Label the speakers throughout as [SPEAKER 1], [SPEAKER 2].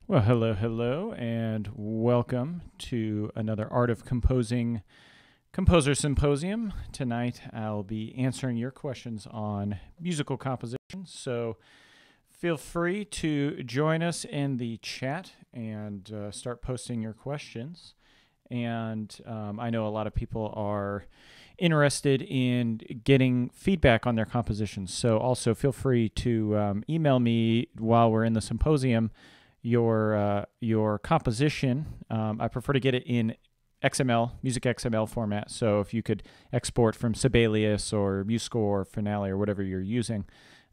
[SPEAKER 1] Well, hello, and welcome to another Art of Composing Composer Symposium. Tonight, I'll be answering your questions on musical composition. So, feel free to join us in the chat and start posting your questions. And I know a lot of people are interested in getting feedback on their compositions. So, also feel free to email me while we're in the symposium your composition. I prefer to get it in XML, music XML format. So if you could export from Sibelius or MuseScore or Finale or whatever you're using,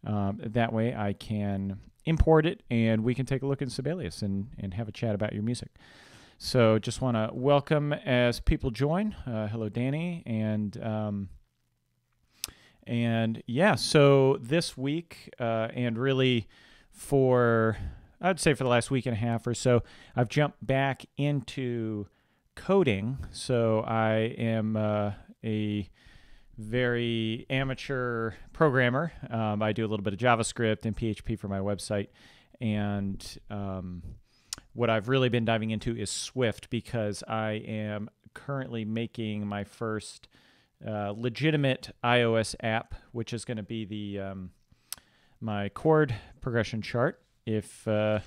[SPEAKER 1] that way I can import it and we can take a look in Sibelius and have a chat about your music. So just want to welcome as people join. Hello, Danny, and yeah. So this week and really for I'd say for the last week and a half or so, I've jumped back into coding. So I am a very amateur programmer. I do a little bit of JavaScript and PHP for my website. And what I've really been diving into is Swift because I am currently making my first legitimate iOS app, which is going to be the my chord progression chart. If you're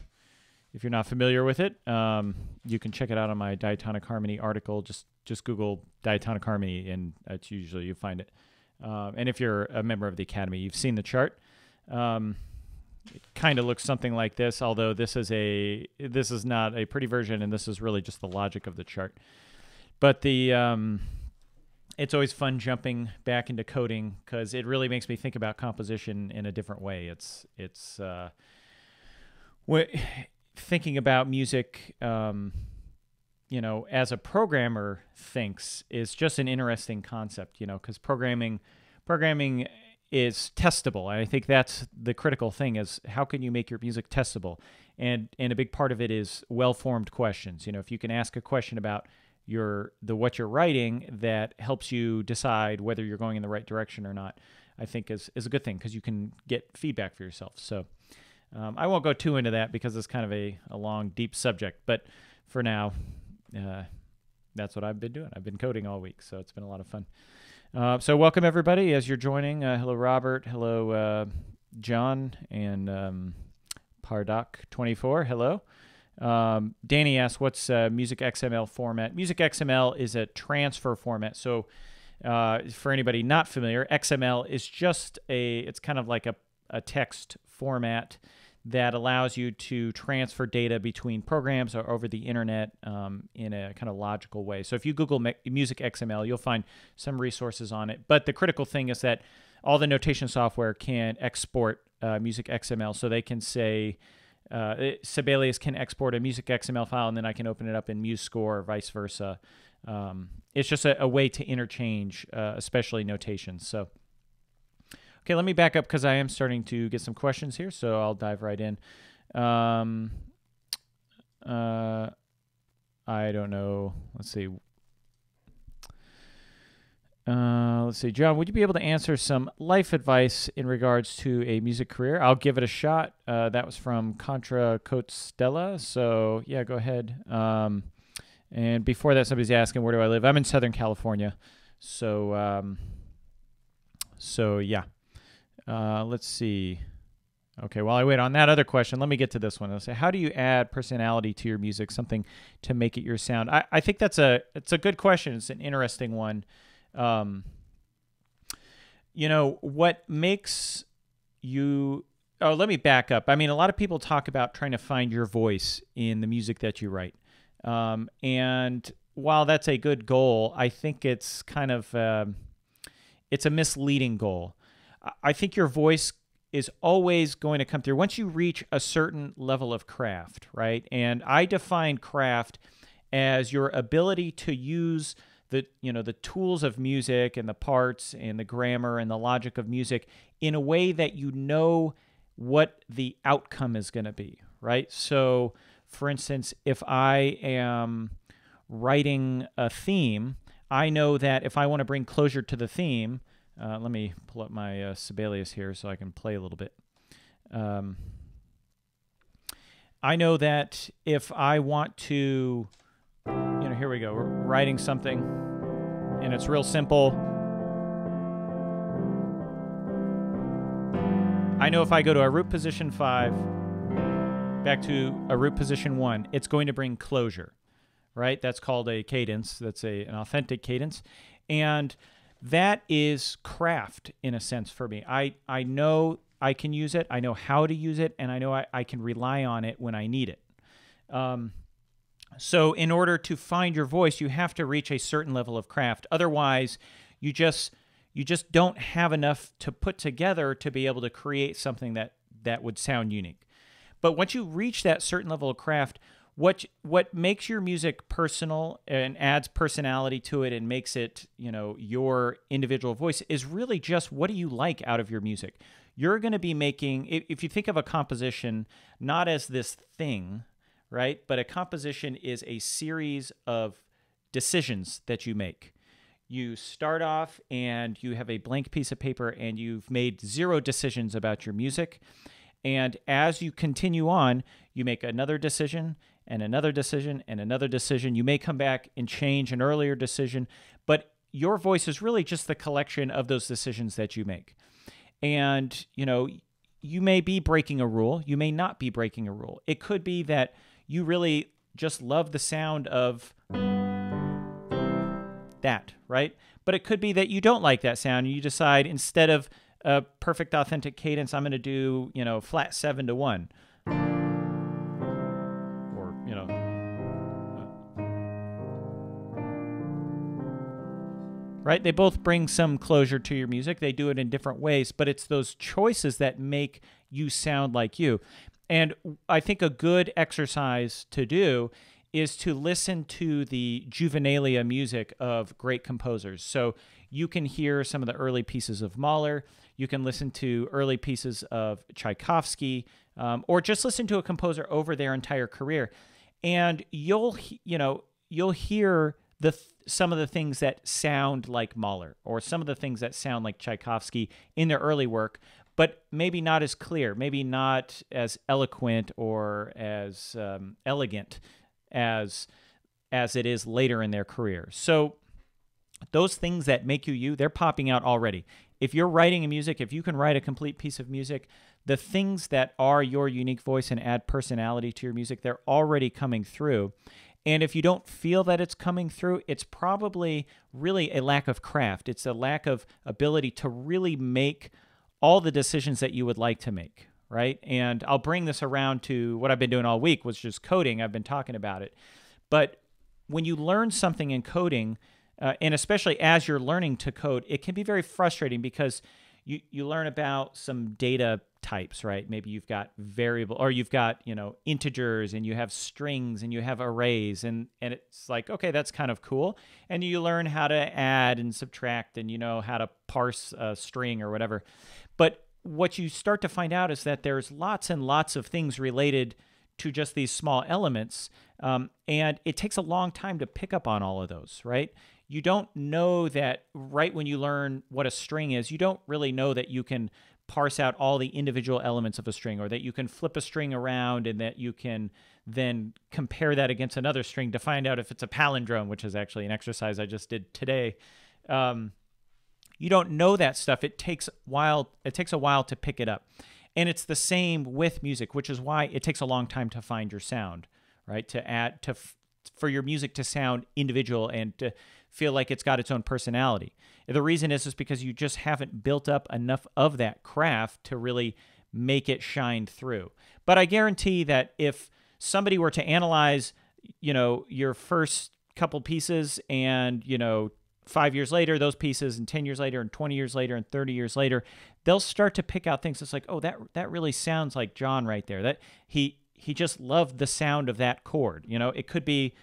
[SPEAKER 1] not familiar with it, you can check it out on my diatonic harmony article. Just Google diatonic harmony, and that's usually you find it. And if you're a member of the Academy, you've seen the chart. It kind of looks something like this, although this is not a pretty version, and this is really just the logic of the chart. But it's always fun jumping back into coding because it really makes me think about composition in a different way. It's thinking about music, as a programmer thinks is just an interesting concept, because programming is testable. And I think that's the critical thing is how can you make your music testable? And a big part of it is well-formed questions. If you can ask a question about what you're writing that helps you decide whether you're going in the right direction or not, I think is a good thing because you can get feedback for yourself. So I won't go too into that because it's kind of a long, deep subject. But for now, that's what I've been doing. I've been coding all week, so it's been a lot of fun. So welcome, everybody, as you're joining. Hello, Robert. Hello, John. And Pardoc24. Hello. Danny asks, what's Music XML format? Music XML is a transfer format. So for anybody not familiar, XML is it's kind of like a text format that allows you to transfer data between programs or over the internet in a kind of logical way. So if you Google Music XML, you'll find some resources on it. But the critical thing is that all the notation software can export Music XML. So they can say, Sibelius can export a Music XML file, and then I can open it up in MuseScore or vice versa. It's just a way to interchange, especially notations. So okay, let me back up because I am starting to get some questions here, so I'll dive right in. I don't know. Let's see. John, would you be able to answer some life advice in regards to a music career? I'll give it a shot. That was from Contra Costella, so yeah, go ahead. And before that, somebody's asking, where do I live? I'm in Southern California, so yeah. Let's see. Okay, while I wait on that other question, let me get to this one. I'll say, how do you add personality to your music, something to make it your sound? I think it's a good question. It's an interesting one. What makes you... Oh, let me back up. I mean, a lot of people talk about trying to find your voice in the music that you write. And while that's a good goal, I think it's kind of... it's a misleading goal. I think your voice is always going to come through once you reach a certain level of craft, right? And I define craft as your ability to use the tools of music and the parts and the grammar and the logic of music in a way that you know what the outcome is going to be, right? So, for instance, if I am writing a theme, I know that if I want to bring closure to the theme, let me pull up my Sibelius here so I can play a little bit. I know that if I want to, here we go. We're writing something, and it's real simple. I know if I go to a root position 5, back to a root position 1, it's going to bring closure, right? That's called a cadence. That's an authentic cadence. And that is craft, in a sense, for me. I know I can use it. I know how to use it, and I know I can rely on it when I need it. So in order to find your voice, you have to reach a certain level of craft. Otherwise, you just don't have enough to put together to be able to create something that would sound unique. But once you reach that certain level of craft, what makes your music personal and adds personality to it and makes it, your individual voice is really just what do you like out of your music. You're going to be making, if you think of a composition not as this thing, right? But a composition is a series of decisions that you make. You start off and you have a blank piece of paper and you've made 0 decisions about your music. And as you continue on, you make another decision and another decision and another decision. You may come back and change an earlier decision, but your voice is really just the collection of those decisions that you make. And, you may be breaking a rule. You may not be breaking a rule. It could be that you really just love the sound of that, right? But it could be that you don't like that sound and you decide instead of a perfect authentic cadence, I'm going to do, flat 7 to 1. Or, right? They both bring some closure to your music. They do it in different ways, but it's those choices that make you sound like you. And I think a good exercise to do is to listen to the juvenilia music of great composers. So you can hear some of the early pieces of Mahler. You can listen to early pieces of Tchaikovsky, or just listen to a composer over their entire career, and you'll hear some of the things that sound like Mahler, or some of the things that sound like Tchaikovsky in their early work, but maybe not as clear, maybe not as eloquent or as elegant as it is later in their career. So those things that make you, they're popping out already. If you're writing music, if you can write a complete piece of music, the things that are your unique voice and add personality to your music, they're already coming through. And if you don't feel that it's coming through, it's probably really a lack of craft. It's a lack of ability to really make all the decisions that you would like to make, right? And I'll bring this around to what I've been doing all week, which is coding. I've been talking about it. But when you learn something in coding, and especially as you're learning to code, it can be very frustrating because you learn about some data types, right? Maybe you've got variable, or you've got, integers, and you have strings, and you have arrays, and it's like, okay, that's kind of cool. And you learn how to add and subtract, and how to parse a string or whatever. But what you start to find out is that there's lots and lots of things related to just these small elements, and it takes a long time to pick up on all of those, right? You don't know that right when you learn what a string is, you don't really know that you can parse out all the individual elements of a string, or that you can flip a string around and that you can then compare that against another string to find out if it's a palindrome, which is actually an exercise I just did today. You don't know that stuff. It takes a while to pick it up. And it's the same with music, which is why it takes a long time to find your sound, right? For your music to sound individual and to feel like it's got its own personality. The reason is because you just haven't built up enough of that craft to really make it shine through. But I guarantee that if somebody were to analyze, your first couple pieces and, 5 years later, those pieces, and 10 years later, and 20 years later, and 30 years later, they'll start to pick out things that's like, oh, that really sounds like John right there. That he just loved the sound of that chord. It could be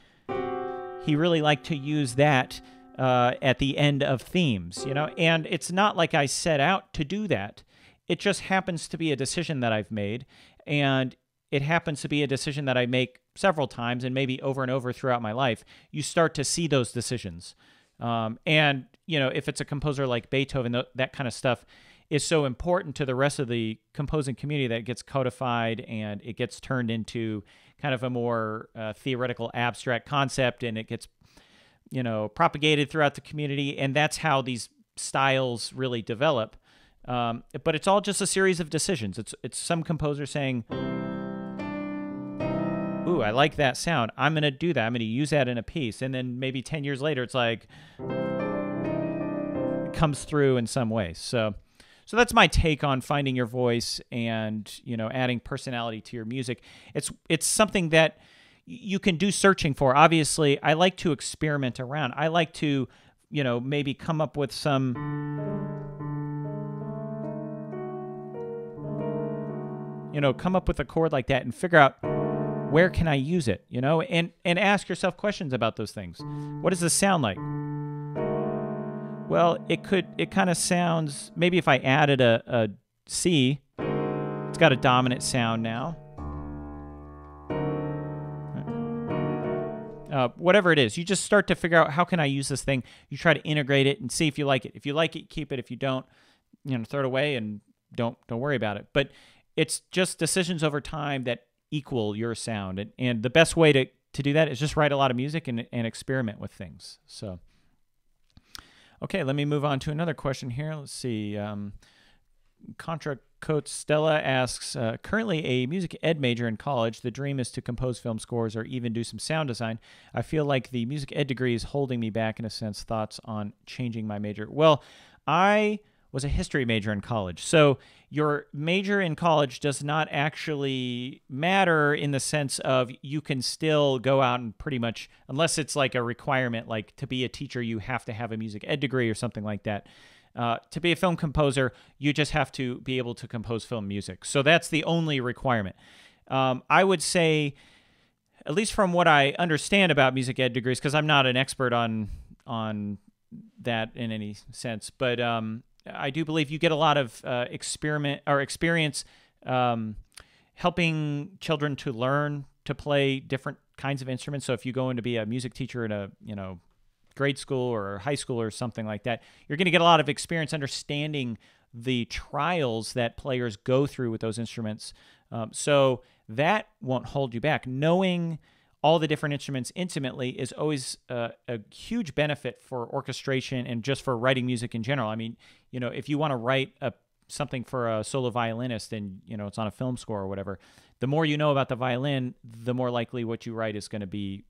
[SPEAKER 1] he really liked to use that at the end of themes, and it's not like I set out to do that. It just happens to be a decision that I've made, and it happens to be a decision that I make several times and maybe over and over throughout my life. You start to see those decisions. And, if it's a composer like Beethoven, that kind of stuff, is so important to the rest of the composing community that it gets codified and it gets turned into kind of a more theoretical, abstract concept, and it gets, propagated throughout the community, and that's how these styles really develop. But it's all just a series of decisions. It's some composer saying, ooh, I like that sound. I'm going to do that. I'm going to use that in a piece. And then maybe 10 years later, it's like, it comes through in some way. So that's my take on finding your voice and, adding personality to your music. It's something that you can do searching for. Obviously, I like to experiment around. I like to, maybe come up with some, come up with a chord like that and figure out where can I use it, and ask yourself questions about those things. What does this sound like? Well, it kind of sounds, maybe if I added a C, it's got a dominant sound now. Whatever it is, you just start to figure out, how can I use this thing? You try to integrate it and see if you like it. If you like it, keep it. If you don't, throw it away and don't worry about it. But it's just decisions over time that equal your sound. And the best way to do that is just write a lot of music and experiment with things. So, okay, let me move on to another question here. Let's see. Contra Coach Stella asks, currently a music ed major in college. The dream is to compose film scores or even do some sound design. I feel like the music ed degree is holding me back in a sense. Thoughts on changing my major? Well, I was a history major in college. So your major in college does not actually matter in the sense of you can still go out and pretty much, unless it's like a requirement, like to be a teacher, you have to have a music ed degree or something like that. To be a film composer, you just have to be able to compose film music. So that's the only requirement. I would say, at least from what I understand about music ed degrees, because I'm not an expert on that in any sense, but I do believe you get a lot of experience helping children to learn to play different kinds of instruments. So if you go in to be a music teacher in a grade school or high school or something like that, you're going to get a lot of experience understanding the trials that players go through with those instruments. So that won't hold you back. Knowing all the different instruments intimately is always a huge benefit for orchestration and just for writing music in general. I mean, if you want to write something for a solo violinist and, it's on a film score or whatever, the more you know about the violin, the more likely what you write is going to be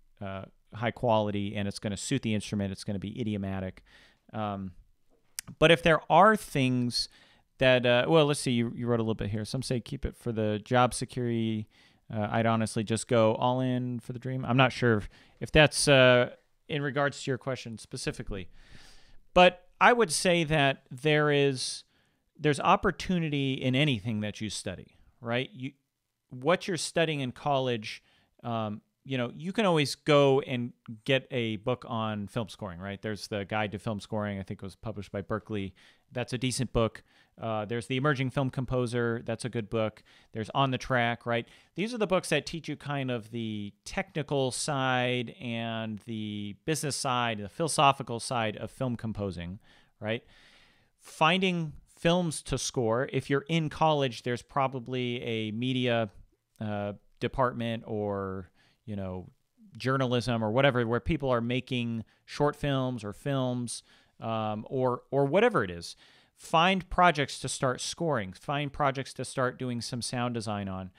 [SPEAKER 1] high quality, and it's going to suit the instrument. It's going to be idiomatic. But if there are things that, well, let's see, you wrote a little bit here. Some say keep it for the job security. I'd honestly just go all in for the dream. I'm not sure if that's in regards to your question specifically. But I would say that there's opportunity in anything that you study, right? What you're studying in college, you can always go and get a book on film scoring, right? There's the Guide to Film Scoring. I think it was published by Berkeley. That's a decent book. There's The Emerging Film Composer. That's a good book. There's On the Track, right? These are the books that teach you kind of the technical side and the business side, the philosophical side of film composing, right? Finding films to score. If you're in college, there's probably a media department or journalism or whatever, where people are making short films or films or whatever it is. Find projects to start scoring. Find projects to start doing some sound design on.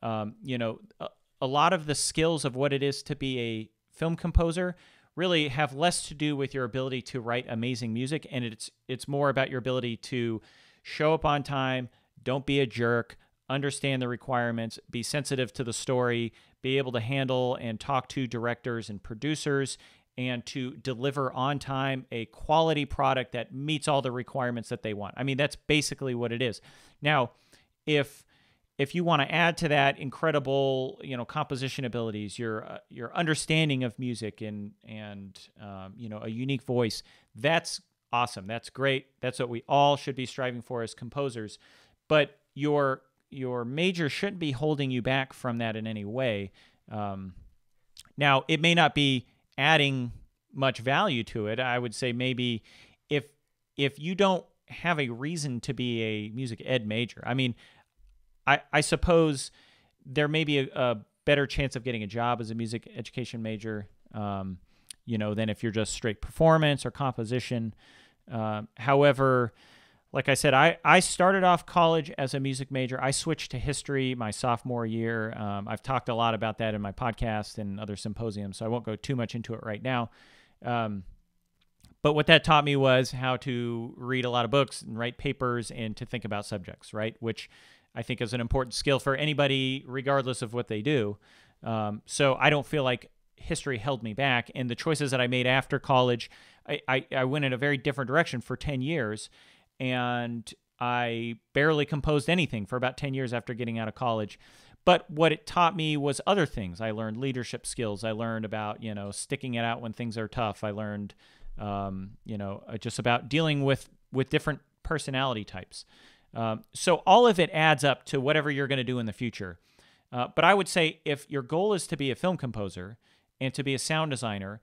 [SPEAKER 1] A lot of the skills of what it is to be a film composer really have less to do with your ability to write amazing music, and it's more about your ability to show up on time, don't be a jerk, understand the requirements, be sensitive to the story, be able to handle and talk to directors and producers, and to deliver on time a quality product that meets all the requirements that they want. I mean, that's basically what it is. Now, if you want to add to that incredible, composition abilities, your understanding of music and a unique voice, that's awesome. That's great. That's what we all should be striving for as composers. But your major shouldn't be holding you back from that in any way. Now, it may not be adding much value to it. I would say maybe if you don't have a reason to be a music ed major. I mean, I suppose there may be a better chance of getting a job as a music education major, than if you're just straight performance or composition. However, like I said, I started off college as a music major. I switched to history my sophomore year. I've talked a lot about that in my podcast and other symposiums, so I won't go too much into it right now. But what that taught me was how to read a lot of books and write papers and to think about subjects, right? Which I think is an important skill for anybody, regardless of what they do. So I don't feel like history held me back. And the choices that I made after college, I went in a very different direction for 10 years. And I barely composed anything for about 10 years after getting out of college. But what it taught me was other things. I learned leadership skills. I learned about, sticking it out when things are tough. I learned, just about dealing with different personality types. So all of it adds up to whatever you're going to do in the future. But I would say if your goal is to be a film composer and to be a sound designer,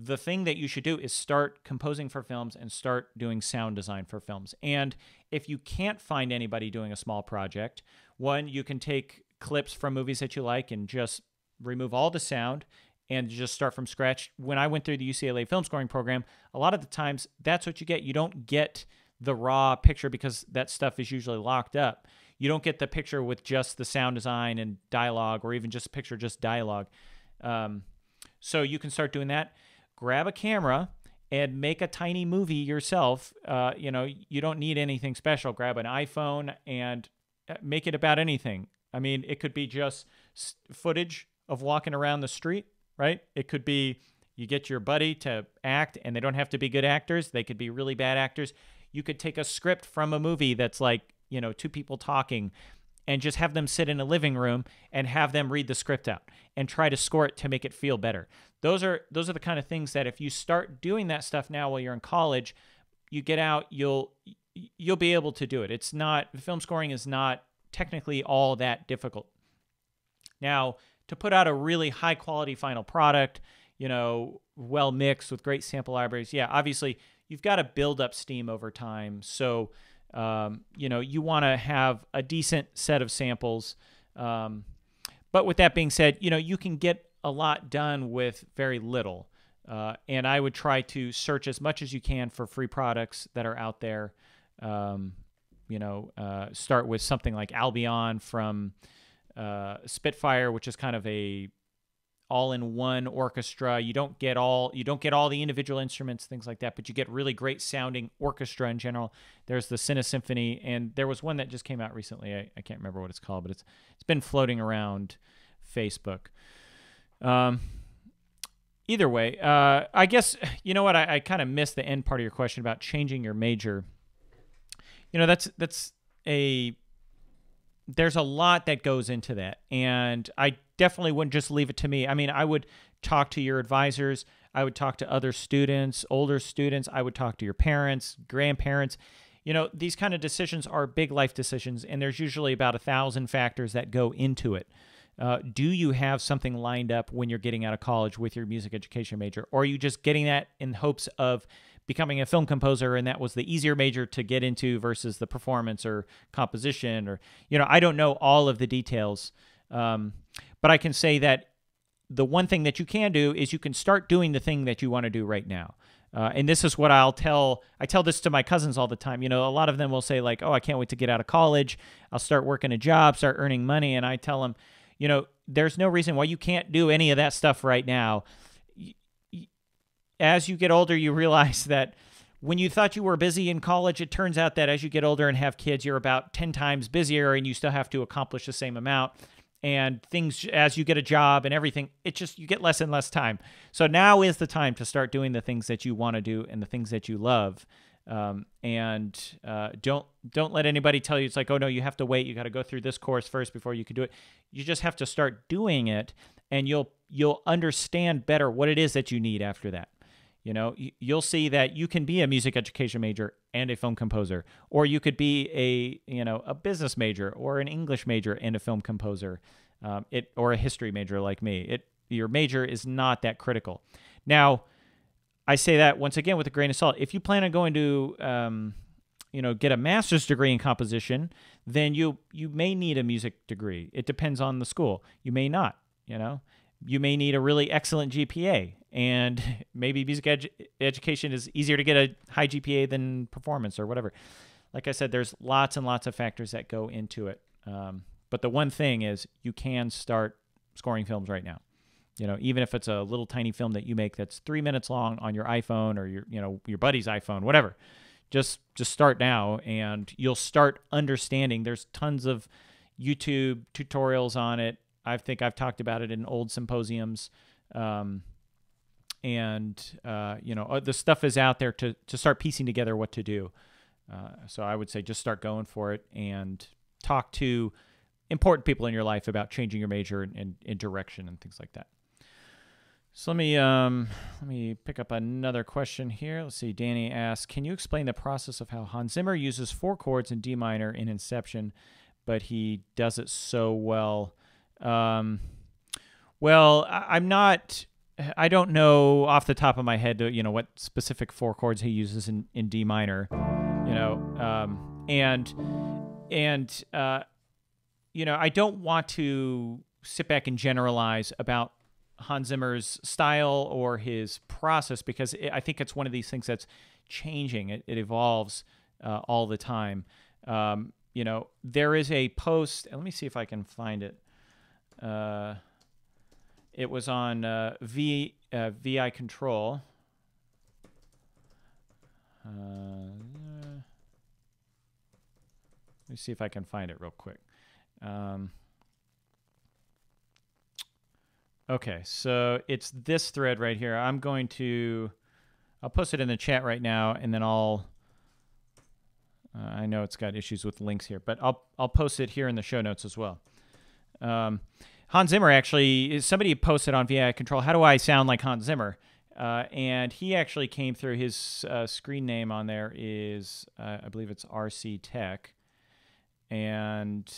[SPEAKER 1] the thing that you should do is start composing for films and start doing sound design for films. And if you can't find anybody doing a small project, one, you can take clips from movies that you like and just remove all the sound and just start from scratch. When I went through the UCLA film scoring program, a lot of the times that's what you get. You don't get the raw picture because that stuff is usually locked up. You don't get the picture with just the sound design and dialogue, or even just a picture, just dialogue. So you can start doing that. Grab a camera and make a tiny movie yourself. You don't need anything special. Grab an iPhone and make it about anything. I mean, it could be just footage of walking around the street, right? It could be you get your buddy to act, and they don't have to be good actors. They could be really bad actors. You could take a script from a movie that's like, two people talking, and just have them sit in a living room and have them read the script out and try to score it to make it feel better. Those are the kind of things that if you start doing that stuff now while you're in college, you get out, you'll be able to do it. Film scoring is not technically all that difficult. Now, to put out a really high quality final product, well mixed with great sample libraries, obviously you've got to build up steam over time. So, you want to have a decent set of samples. But with that being said, you can get a lot done with very little. And I would try to search as much as you can for free products that are out there. Start with something like Albion from Spitfire, which is kind of a all-in-one orchestra. You don't get all the individual instruments, things like that, but you get really great sounding orchestra in general. There's the Cine Symphony, and there was one that just came out recently. I can't remember what it's called, but it's been floating around Facebook. Either way, I guess, you know what, I kind of missed the end part of your question about changing your major. There's a lot that goes into that, and I definitely wouldn't just leave it to me. I mean, I would talk to your advisors. I would talk to other students, older students. I would talk to your parents, grandparents. These kind of decisions are big life decisions, and there's usually about 1,000 factors that go into it. Do you have something lined up when you're getting out of college with your music education major? Or are you just getting that in hopes of becoming a film composer, and that was the easier major to get into versus the performance or composition? Or, I don't know all of the details. But I can say that the one thing that you can do is you can start doing the thing that you want to do right now. And this is what I tell this to my cousins all the time. A lot of them will say like, oh, I can't wait to get out of college. I'll start working a job, start earning money. And I tell them, there's no reason why you can't do any of that stuff right now. As you get older, you realize that when you thought you were busy in college, it turns out that as you get older and have kids, you're about 10 times busier, and you still have to accomplish the same amount. And things, as you get a job and everything, you get less and less time. So now is the time to start doing the things that you want to do and the things that you love. Don't let anybody tell you it's like, oh no, you have to wait. You got to go through this course first before you can do it. You just have to start doing it, and you'll understand better what it is that you need after that. You'll see that you can be a music education major and a film composer, or you could be a business major or an English major and a film composer, or a history major like me. Your major is not that critical. Now, I say that once again with a grain of salt. If you plan on going to get a master's degree in composition, then you may need a music degree. It depends on the school. You may not. You may need a really excellent GPA, and maybe music education is easier to get a high GPA than performance or whatever. Like I said, there's lots and lots of factors that go into it. But the one thing is you can start scoring films right now. Even if it's a little tiny film that you make that's 3 minutes long on your iPhone or your buddy's iPhone, whatever. Just start now, and you'll start understanding. There's tons of YouTube tutorials on it. I think I've talked about it in old symposiums, the stuff is out there to start piecing together what to do. So I would say just start going for it and talk to important people in your life about changing your major and direction and things like that. So let me pick up another question here. Let's see. Danny asks, can you explain the process of how Hans Zimmer uses 4 chords in D minor in Inception, but he does it so well? Well, I don't know off the top of my head, what specific 4 chords he uses in D minor, I don't want to sit back and generalize about Hans Zimmer's style or his process, because I think it's one of these things that's changing. It evolves all the time. There is a post. Let me see if I can find it. It was on VI Control. Let me see if I can find it real quick. Okay, so it's this thread right here. I'll post it in the chat right now, and then I know it's got issues with links here, but I'll post it here in the show notes as well. Hans Zimmer actually, somebody posted on VI Control, how do I sound like Hans Zimmer? And he actually came through, his screen name on there is, I believe it's RC Tech. And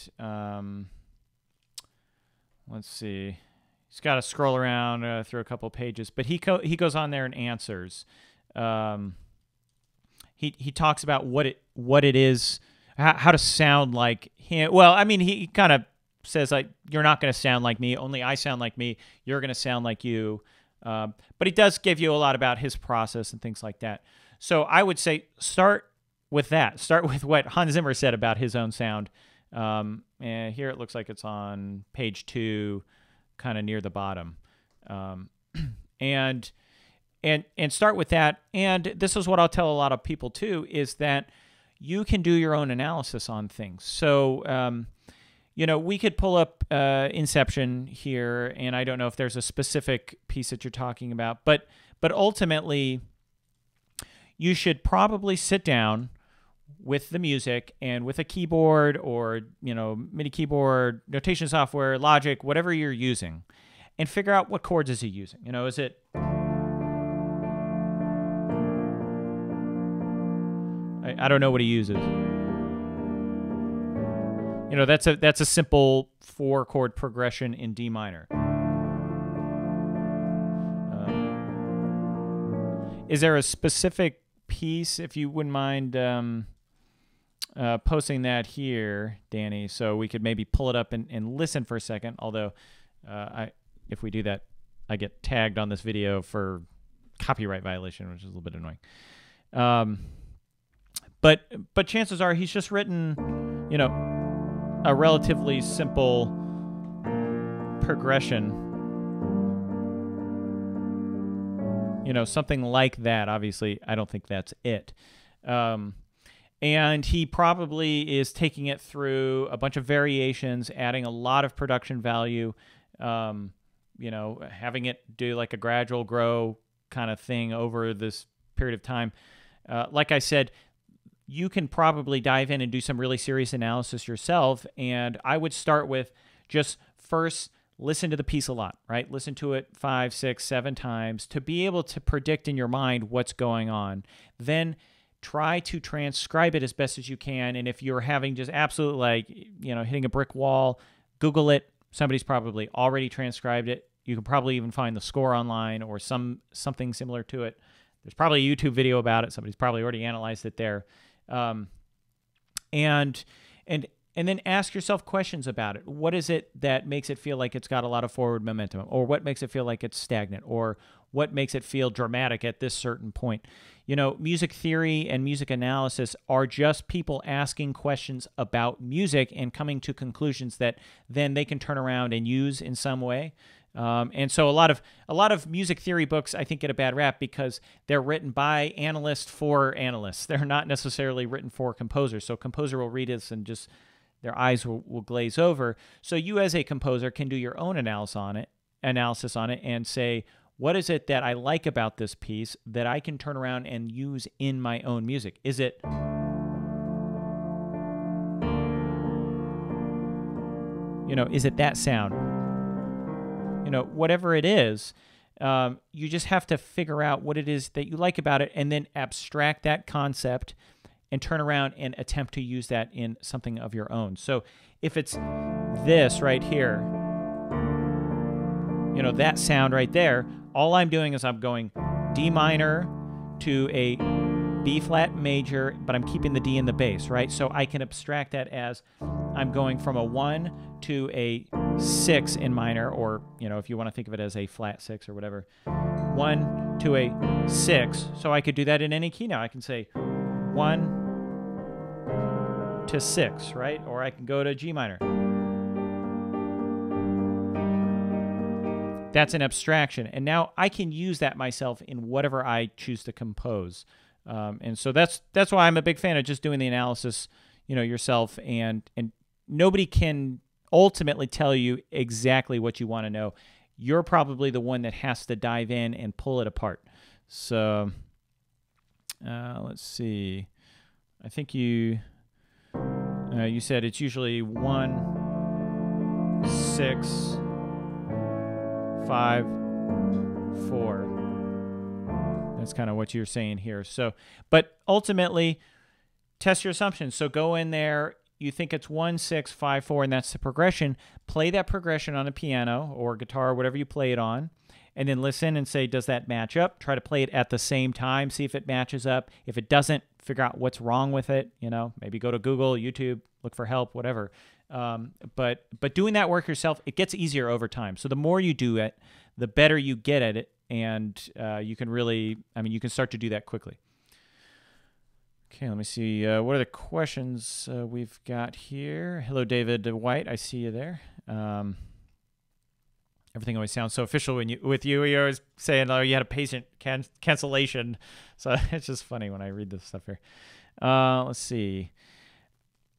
[SPEAKER 1] let's see. He's got to scroll around through a couple pages, but he goes on there and answers. He talks about what it is, how to sound like him. Well, I mean, he kind of says, like, you're not going to sound like me. Only I sound like me. You're going to sound like you. But he does give you a lot about his process and things like that. So I would say start with that. Start with what Hans Zimmer said about his own sound. And here it looks like it's on page 2, kind of near the bottom. And start with that. And this is what I'll tell a lot of people too, is that you can do your own analysis on things. So, we could pull up Inception here, and I don't know if there's a specific piece that you're talking about, but ultimately, you should probably sit down with the music and with a keyboard or, MIDI keyboard, notation software, Logic, whatever you're using, and figure out what chords is he using. Is it... I don't know what he uses. That's a simple 4-chord progression in D minor. Is there a specific piece, if you wouldn't mind posting that here, Danny, so we could maybe pull it up and listen for a second, although if we do that, I get tagged on this video for copyright violation, which is a little bit annoying. But chances are he's just written, a relatively simple progression. Something like that. Obviously, I don't think that's it. And he probably is taking it through a bunch of variations, adding a lot of production value, having it do like a gradual grow kind of thing over this period of time. Like I said, you can probably dive in and do some really serious analysis yourself. And I would start with just first listen to the piece a lot, right? Listen to it 5, 6, 7 times to be able to predict in your mind what's going on. Then try to transcribe it as best as you can. And if you're having just absolute, hitting a brick wall, Google it. Somebody's probably already transcribed it. You can probably even find the score online or something similar to it. There's probably a YouTube video about it. Somebody's probably already analyzed it there. and and and then ask yourself questions about it. What is it that makes it feel like it's got a lot of forward momentum, or what makes it feel like it's stagnant, or what makes it feel dramatic at this certain point? Music theory and music analysis are just people asking questions about music and coming to conclusions that then they can turn around and use in some way. And so a lot of music theory books, I think, get a bad rap because they're written by analysts for analysts. They're not necessarily written for composers. So a composer will read this and just their eyes will glaze over. So you as a composer can do your own analysis on it and say, what is it that I like about this piece that I can turn around and use in my own music? Is it that sound? Whatever it is, you just have to figure out what it is that you like about it and then abstract that concept and turn around and attempt to use that in something of your own. So if it's this right here, that sound right there, all I'm doing is I'm going D minor to a B flat major, but I'm keeping the D in the bass, right? So I can abstract that as I'm going from a 1 to a 6 in minor, or, if you want to think of it as a flat 6 or whatever, 1 to a 6. So I could do that in any key now. I can say 1 to 6, right? Or I can go to G minor. That's an abstraction. And now I can use that myself in whatever I choose to compose. And so that's why I'm a big fan of just doing the analysis, yourself. And nobody can ultimately tell you exactly what you want to know. You're probably the one that has to dive in and pull it apart. So let's see. I think you said it's usually 1, 6, 5, 4. That's kind of what you're saying here. So, but ultimately, test your assumptions. So go in there. You think it's 1, 6, 5, 4, and that's the progression. Play that progression on a piano or guitar, whatever you play it on, and then listen and say, does that match up? Try to play it at the same time. See if it matches up. If it doesn't, figure out what's wrong with it. Maybe go to Google, YouTube, look for help, whatever. But doing that work yourself, it gets easier over time. So the more you do it, the better you get at it, and you can really, you can start to do that quickly. Okay, let me see. What are the questions we've got here? Hello, David White. I see you there. Everything always sounds so official with you. You're always saying, "Oh, you had a patient cancellation." So it's just funny when I read this stuff here. Let's see.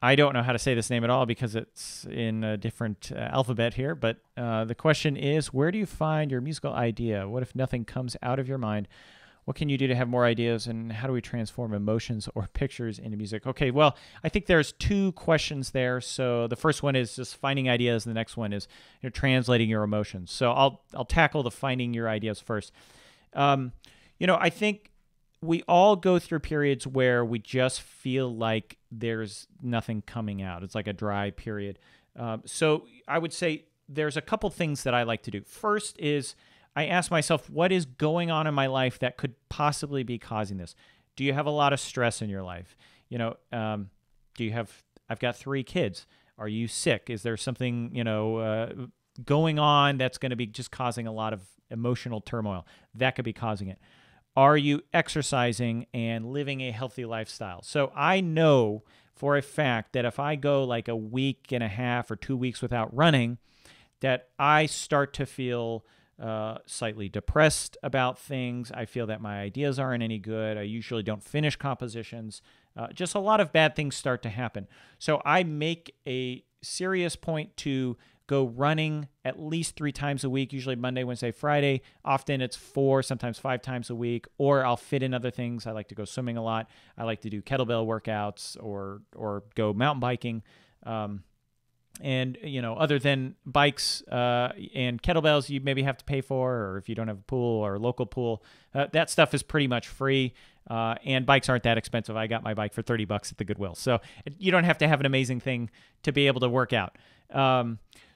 [SPEAKER 1] I don't know how to say this name at all because it's in a different alphabet here. But the question is, where do you find your musical idea? What if nothing comes out of your mind? What can you do to have more ideas, and how do we transform emotions or pictures into music? Okay, well, I think there's two questions there. So the first one is just finding ideas, and the next one is translating your emotions. So I'll tackle the finding your ideas first. I think we all go through periods where we just feel like there's nothing coming out. It's like a dry period. So I would say there's a couple things that I like to do. First is I ask myself, what is going on in my life that could possibly be causing this? Do you have a lot of stress in your life? I've got 3 kids. Are you sick? Is there something, going on that's going to be just causing a lot of emotional turmoil? That could be causing it. Are you exercising and living a healthy lifestyle? So I know for a fact that if I go like a week and a half or 2 weeks without running, that I start to feel slightly depressed about things. I feel that my ideas aren't any good. I usually don't finish compositions. Just a lot of bad things start to happen. So I make a serious point to go running at least 3 times a week, usually Monday, Wednesday, Friday. Often it's 4, sometimes 5 times a week, or I'll fit in other things. I like to go swimming a lot. I like to do kettlebell workouts or go mountain biking. And, other than bikes and kettlebells you maybe have to pay for, or if you don't have a pool or a local pool, that stuff is pretty much free. And bikes aren't that expensive. I got my bike for $30 at the Goodwill. So you don't have to have an amazing thing to be able to work out.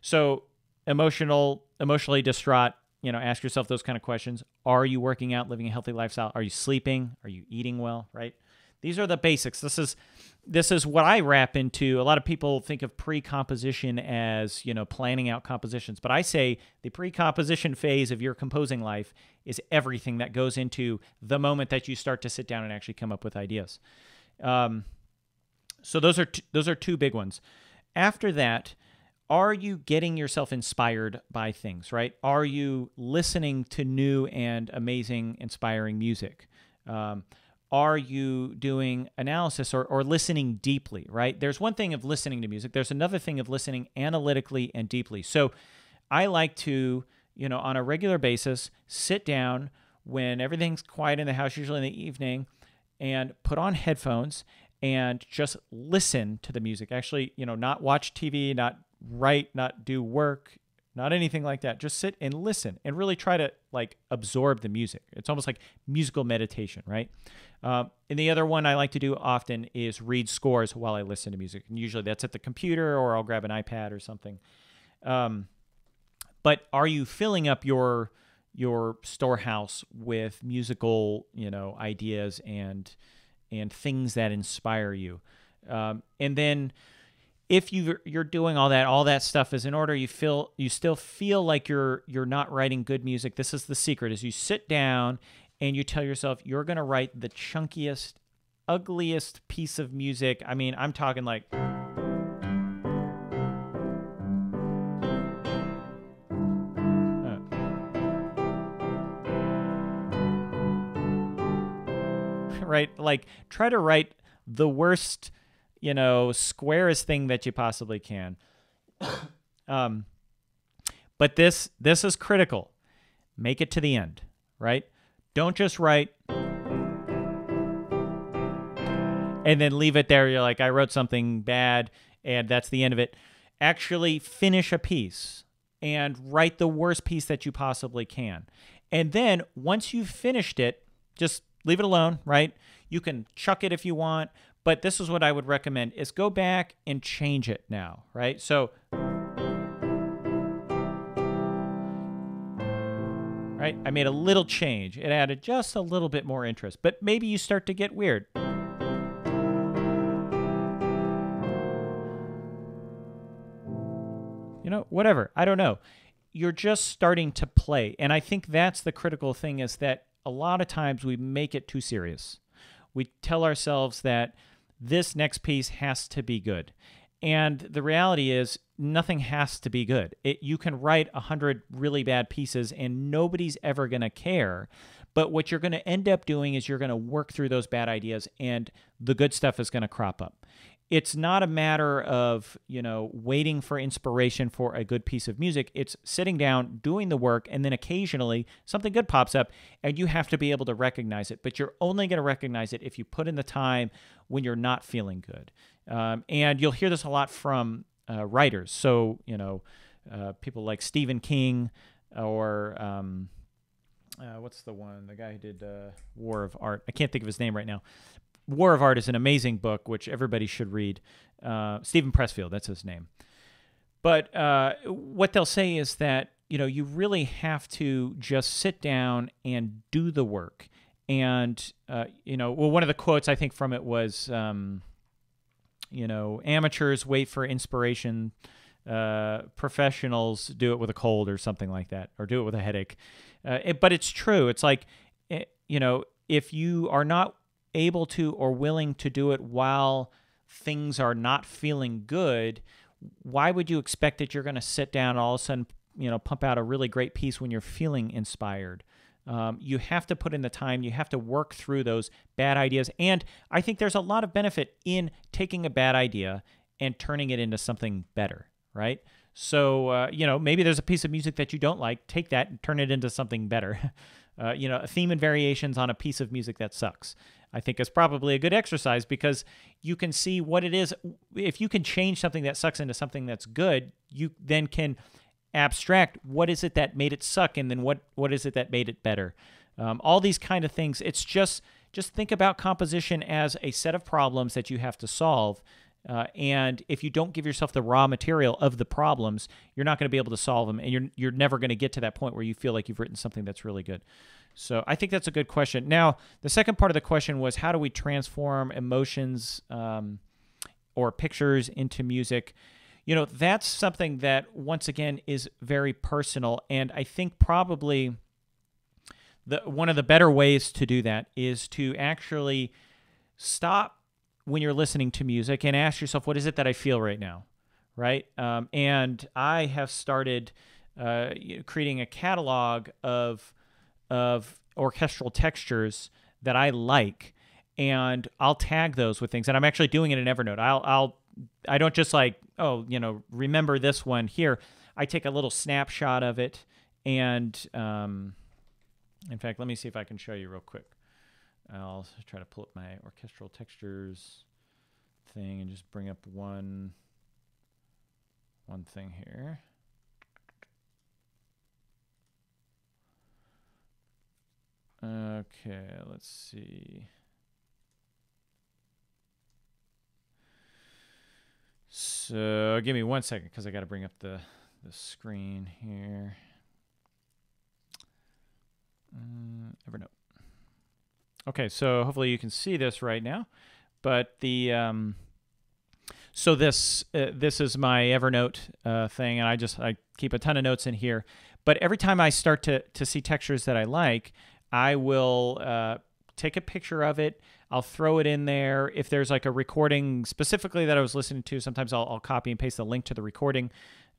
[SPEAKER 1] So emotionally distraught, ask yourself those kind of questions. Are you working out, living a healthy lifestyle? Are you sleeping? Are you eating well, right? These are the basics. This is what I wrap into. A lot of people think of pre-composition as, planning out compositions, but I say the pre-composition phase of your composing life is everything that goes into the moment that you start to sit down and actually come up with ideas. So those are two big ones. After that, are you getting yourself inspired by things, right? Are you listening to new and amazing, inspiring music? Are you doing analysis or listening deeply, right? There's one thing of listening to music. There's another thing of listening analytically and deeply. So I like to, on a regular basis, sit down when everything's quiet in the house, usually in the evening, and put on headphones and just listen to the music. Actually, not watch TV, not write, not do work, not anything like that. Just sit and listen and really try to absorb the music. It's almost like musical meditation, right? And the other one I like to do often is read scores while I listen to music. And usually that's at the computer, or I'll grab an iPad or something. But are you filling up your storehouse with musical, ideas and things that inspire you? And then if you're doing all that stuff is in order, you still feel like you're not writing good music. This is the secret: is you sit down and you tell yourself you're going to write the chunkiest, ugliest piece of music. I mean, I'm talking like right? Like, try to write the worst, squarest thing that you possibly can. But this is critical. Make it to the end, right? Don't just write and then leave it there. You're like, I wrote something bad and that's the end of it. Actually finish a piece and write the worst piece that you possibly can. And then once you've finished it, just leave it alone, right? You can chuck it if you want, but this is what I would recommend: is go back and change it now, right? So, right, I made a little change. It added just a little bit more interest, but maybe you start to get weird. Whatever. I don't know. You're just starting to play. And I think that's the critical thing, is that a lot of times we make it too serious. We tell ourselves that this next piece has to be good. And the reality is nothing has to be good. You can write 100 really bad pieces and nobody's ever going to care. But what you're going to end up doing is you're going to work through those bad ideas and the good stuff is going to crop up. It's not a matter of, waiting for inspiration for a good piece of music. It's sitting down, doing the work, and then occasionally something good pops up, and you have to be able to recognize it. But you're only going to recognize it if you put in the time when you're not feeling good. And you'll hear this a lot from writers. So, people like Stephen King or what's the one? The guy who did War of Art. I can't think of his name right now. War of Art is an amazing book, which everybody should read. Stephen Pressfield, that's his name. But what they'll say is that, you really have to just sit down and do the work. And, one of the quotes I think from it was, amateurs wait for inspiration, professionals do it with a cold or something like that, or do it with a headache. But it's true. It's like, if you are not able to or willing to do it while things are not feeling good, why would you expect that you're going to sit down and all of a sudden, pump out a really great piece when you're feeling inspired? You have to put in the time. You have to work through those bad ideas. And I think there's a lot of benefit in taking a bad idea and turning it into something better, right? So, maybe there's a piece of music that you don't like. Take that and turn it into something better. A theme and variations on a piece of music that sucks, I think, is probably a good exercise, because you can see what it is. If you can change something that sucks into something that's good, you then can abstract what is it that made it suck, and then what is it that made it better. All these kind of things. It's just think about composition as a set of problems that you have to solve, And if you don't give yourself the raw material of the problems, you're not going to be able to solve them, and you're never going to get to that point where you feel like you've written something that's really good. So I think that's a good question. Now, the second part of the question was, how do we transform emotions or pictures into music? That's something that, once again, is very personal, and I think probably one of the better ways to do that is to actually stop when you're listening to music and ask yourself, what is it that I feel right now, right? And I have started creating a catalog of orchestral textures that I like, and I'll tag those with things. And I'm actually doing it in Evernote. I don't just remember this one here. I take a little snapshot of it, and in fact, let me see if I can show you real quick. I'll try to pull up my orchestral textures thing and just bring up one thing here. Okay, let's see. So give me 1 second because I got to bring up the screen here. Evernote. Okay, so hopefully you can see this right now, but so this is my Evernote thing, and I keep a ton of notes in here. But every time I start to see textures that I like, I will take a picture of it. I'll throw it in there. If there's like a recording specifically that I was listening to, sometimes I'll copy and paste the link to the recording.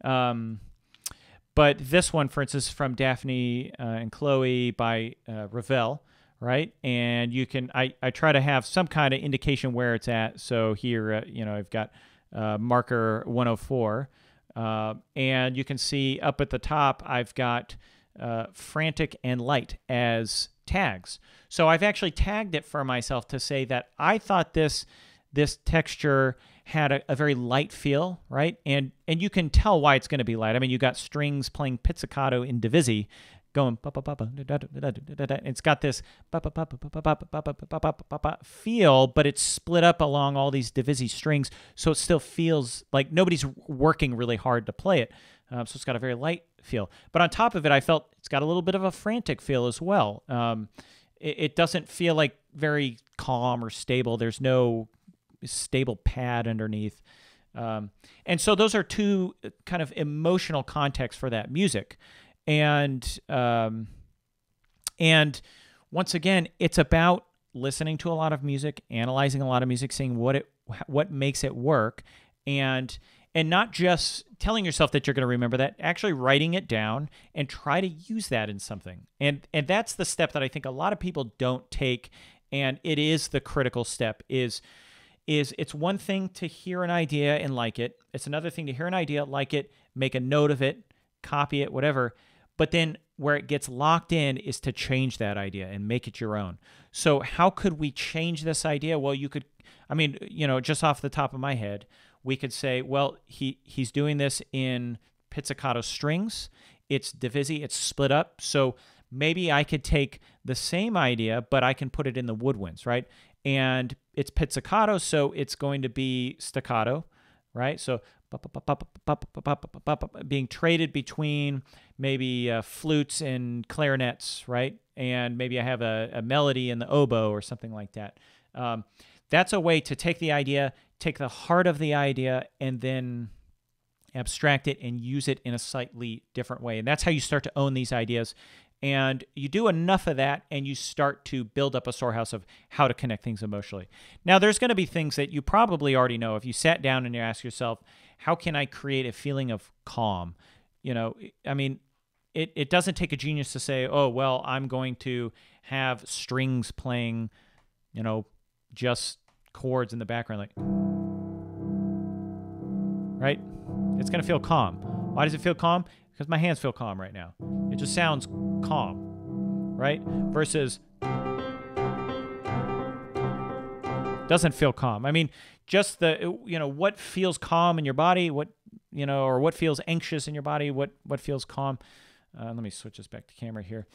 [SPEAKER 1] But this one, for instance, from Daphne and Chloe by Ravel, right? And you can, I try to have some kind of indication where it's at. So here, I've got marker 104. And you can see up at the top, I've got frantic and light as tags. So I've actually tagged it for myself to say that I thought this texture had a very light feel, right? And you can tell why it's going to be light. I mean, you got strings playing pizzicato in divisi going, it's got this feel, but it's split up along all these divisi strings, so it still feels like nobody's working really hard to play it. So it's got a very light feel. But on top of it, I felt it's got a little bit of a frantic feel as well. It doesn't feel like very calm or stable. There's no stable pad underneath. And so those are two kind of emotional contexts for that music. And once again, it's about listening to a lot of music, analyzing a lot of music, seeing what makes it work, and not just telling yourself that you're going to remember that, actually writing it down and try to use that in something. And that's the step that I think a lot of people don't take, and it is the critical step. Is it's one thing to hear an idea and like it. It's another thing to hear an idea, like it, make a note of it, copy it, whatever. But then where it gets locked in is to change that idea and make it your own. So how could we change this idea? Well, you could, just off the top of my head, we could say, well, he's doing this in pizzicato strings. It's divisi, it's split up. So maybe I could take the same idea, but I can put it in the woodwinds, right? And it's pizzicato, so it's going to be staccato, right? So being traded between maybe flutes and clarinets, right? And maybe I have a melody in the oboe or something like that. That's a way to take the idea, take the heart of the idea, and then abstract it and use it in a slightly different way. And that's how you start to own these ideas. And you do enough of that, and you start to build up a storehouse of how to connect things emotionally. Now, there's going to be things that you probably already know. If you sat down and you ask yourself, how can I create a feeling of calm? It doesn't take a genius to say, oh, well, I'm going to have strings playing, just chords in the background, like, right? It's going to feel calm. Why does it feel calm? Because my hands feel calm right now. It just sounds calm, right? Versus doesn't feel calm. I mean, just what feels calm in your body, or what feels anxious in your body, what feels calm. Let me switch this back to camera here.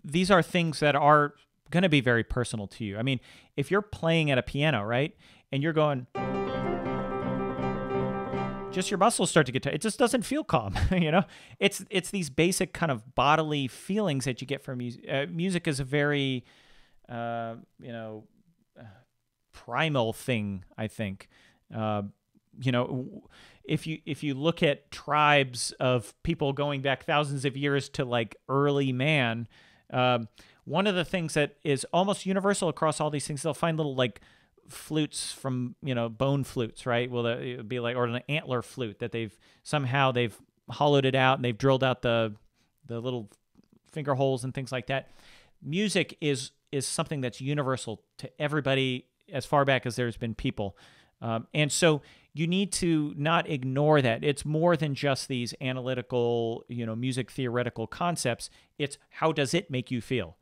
[SPEAKER 1] These are things that are going to be very personal to you. I mean, if you're playing at a piano, right, and you're going, just your muscles start to get tight. It just doesn't feel calm, you know? It's these basic kind of bodily feelings that you get from music. Music is a very, you know, primal thing, I think. You know, if you look at tribes of people going back thousands of years to like early man, one of the things that is almost universal across all these things, they'll find little like flutes from, you know, bone flutes, right? Well, it would be like, or an antler flute that they've hollowed it out and they've drilled out the little finger holes and things like that. Music is something that's universal to everybody as far back as there's been people. And so you need to not ignore that. It's more than just these analytical, you know, music theoretical concepts. It's how does it make you feel?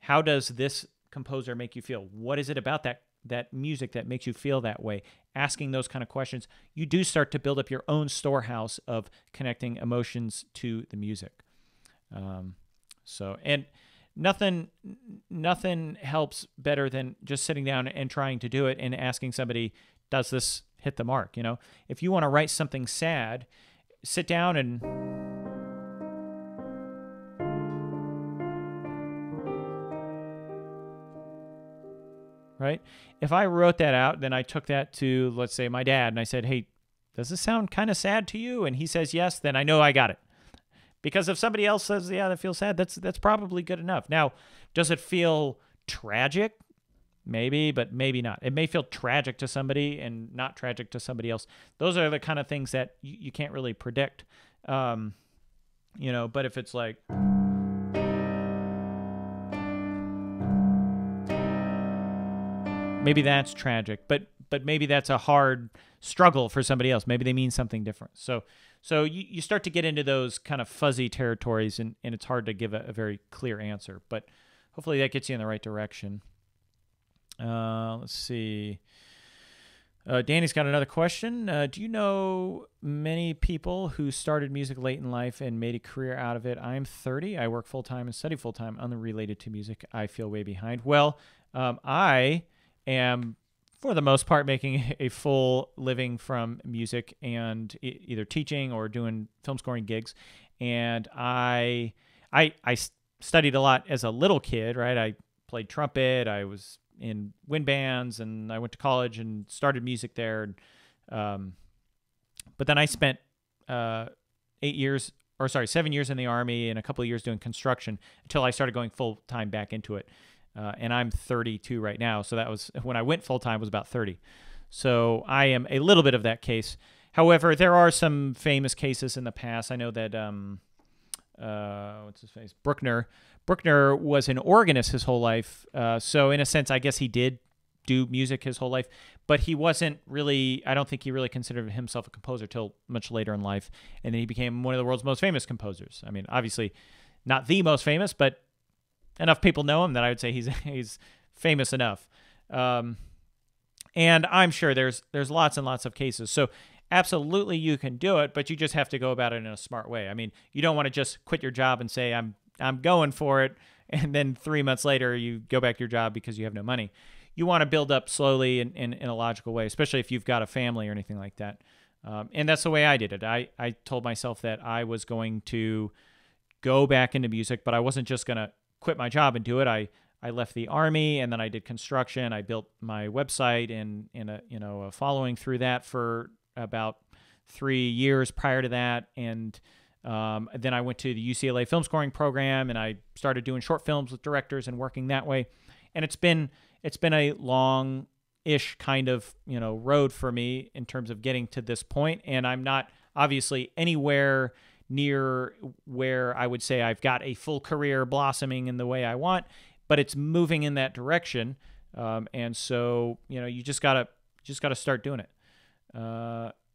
[SPEAKER 1] How does this composer make you feel? What is it about that music that makes you feel that way? Asking those kind of questions, you do start to build up your own storehouse of connecting emotions to the music. And nothing helps better than just sitting down and trying to do it and asking somebody, does this hit the mark? You know, if you want to write something sad, sit down and right? If I wrote that out, then I took that to, let's say, my dad, and I said, hey, does this sound kind of sad to you? And he says yes, then I know I got it. Because if somebody else says, yeah, that feels sad, that's probably good enough. Now, does it feel tragic? Maybe, but maybe not. It may feel tragic to somebody and not tragic to somebody else. Those are the kind of things that you can't really predict. You know, but if it's like, maybe that's tragic, but maybe that's a hard struggle for somebody else. Maybe they mean something different. So you start to get into those kind of fuzzy territories, and it's hard to give a very clear answer. But hopefully that gets you in the right direction. Let's see. Danny's got another question. Do you know many people who started music late in life and made a career out of it? I'm 30. I work full-time and study full-time. Unrelated to music. I feel way behind. Well, I am, for the most part, making a full living from music and either teaching or doing film scoring gigs. And I studied a lot as a little kid, right? I played trumpet. I was in wind bands, and I went to college and started music there. But then I spent 7 years in the Army and a couple of years doing construction until I started going full time back into it. And I'm 32 right now. So that was when I went full time was about 30. So I am a little bit of that case. However, there are some famous cases in the past. I know that, what's his face? Bruckner was an organist his whole life. So in a sense, I guess he did do music his whole life, but he wasn't really, I don't think he really considered himself a composer till much later in life. And then he became one of the world's most famous composers. I mean, obviously not the most famous, but enough people know him that I would say he's famous enough. And I'm sure there's lots and lots of cases. So absolutely you can do it, but you just have to go about it in a smart way. I mean, you don't want to just quit your job and say, I'm going for it, and then 3 months later you go back to your job because you have no money. You want to build up slowly in a logical way, especially if you've got a family or anything like that. And that's the way I did it. I told myself that I was going to go back into music, but I wasn't just going to quit my job and do it. I left the Army, and then I did construction. I built my website and a following through that for about 3 years prior to that. And then I went to the UCLA film scoring program, and I started doing short films with directors and working that way. And it's been a long-ish kind of, road for me in terms of getting to this point. And I'm not obviously anywhere near where I would say I've got a full career blossoming in the way I want, but it's moving in that direction. And so, you just gotta start doing it.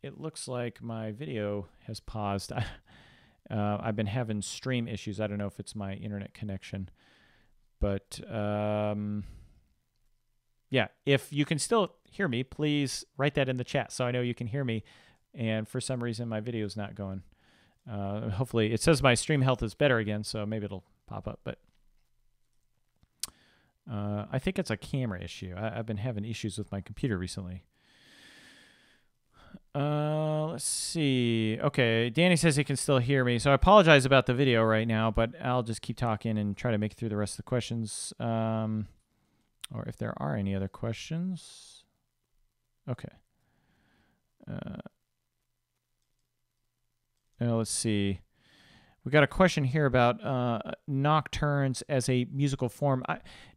[SPEAKER 1] It looks like my video has paused. I've been having stream issues. I don't know if it's my internet connection, but yeah, if you can still hear me, please write that in the chat so I know you can hear me. And for some reason, my video is not going. Hopefully, it says my stream health is better again, so maybe it'll pop up. But I think it's a camera issue. I've been having issues with my computer recently. Let's see. Okay, Danny says he can still hear me, so I apologize about the video right now, but I'll just keep talking and try to make it through the rest of the questions. Or if there are any other questions. Okay. Now let's see. We got a question here about nocturnes as a musical form.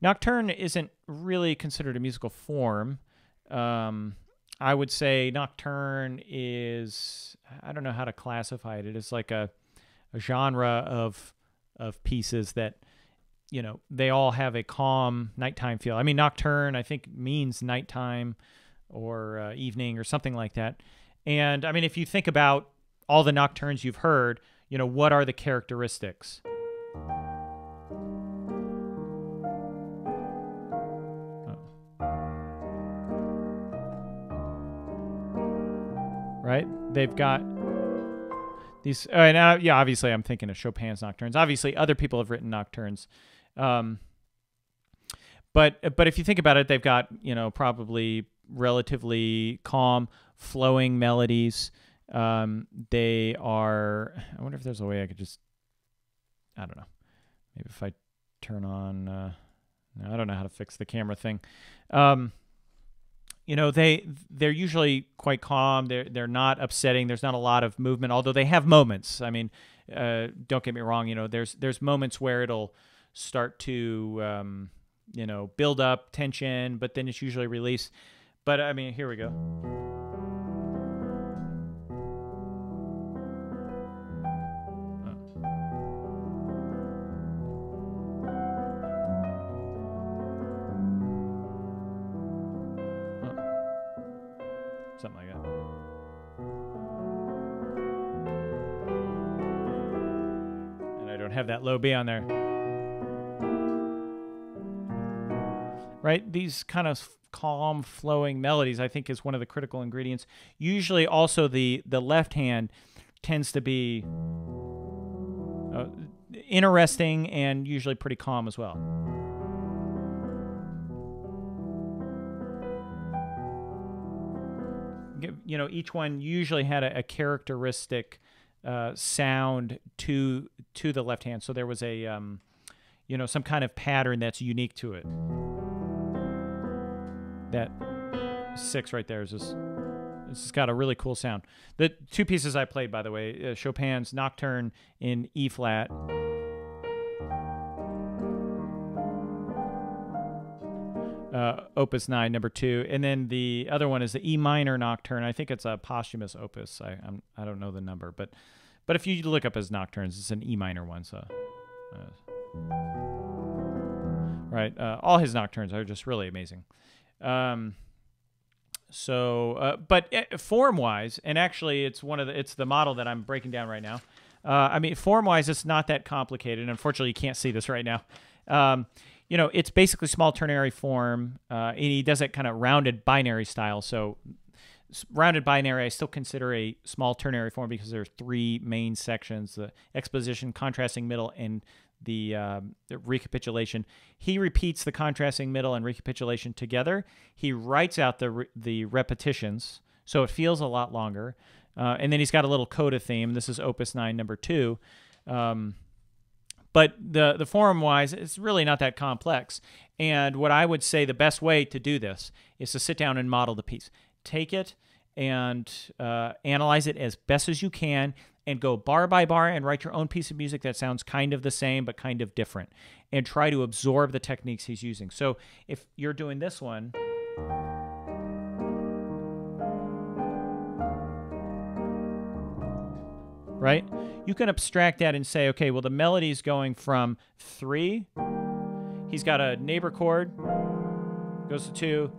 [SPEAKER 1] Nocturne isn't really considered a musical form. I would say nocturne is, I don't know how to classify it. It is like a genre of pieces that, you know, they all have a calm nighttime feel. I mean, nocturne, I think, means nighttime or evening or something like that. And I mean, if you think about all the nocturnes you've heard, you know, what are the characteristics? Right? They've got these, and yeah, obviously I'm thinking of Chopin's nocturnes. Obviously, other people have written nocturnes. But if you think about it, they've got, you know, probably relatively calm, flowing melodies. They are, I wonder if there's a way I could just, I don't know. Maybe if I turn on, no, I don't know how to fix the camera thing. You know, they're usually quite calm. They're not upsetting. There's not a lot of movement, although they have moments. I mean, don't get me wrong. You know, there's moments where it'll start to, you know, build up tension, but then it's usually released. But I mean, here we go. Something like that. And I don't have that low B on there. Right? These kind of calm, flowing melodies, I think, is one of the critical ingredients. Usually also the left hand tends to be interesting and usually pretty calm as well. You know, each one usually had a characteristic sound to the left hand. So there was a, you know, some kind of pattern that's unique to it. That 6 right there is just, this has got a really cool sound. The two pieces I played, by the way, Chopin's Nocturne in E flat. Opus 9, number 2, and then the other one is the E minor Nocturne. I think it's a posthumous opus. I don't know the number, but if you look up his nocturnes, it's an E minor one. So, right, all his nocturnes are just really amazing. But form-wise, and actually, it's the model that I'm breaking down right now. I mean, form-wise, it's not that complicated. Unfortunately, you can't see this right now. You know, it's basically small ternary form, and he does it kind of rounded binary style. So rounded binary, I still consider a small ternary form because there's 3 main sections: the exposition, contrasting middle, and the recapitulation. He repeats the contrasting middle and recapitulation together. He writes out the repetitions, so it feels a lot longer. And then he's got a little coda theme. This is Opus 9, number 2. But the form-wise, it's really not that complex. And what I would say the best way to do this is to sit down and model the piece. Take it and analyze it as best as you can and go bar by bar and write your own piece of music that sounds kind of the same but kind of different. And try to absorb the techniques he's using. So if you're doing this one... right? You can abstract that and say, okay, well, the melody is going from 3. He's got a neighbor chord, goes to 2,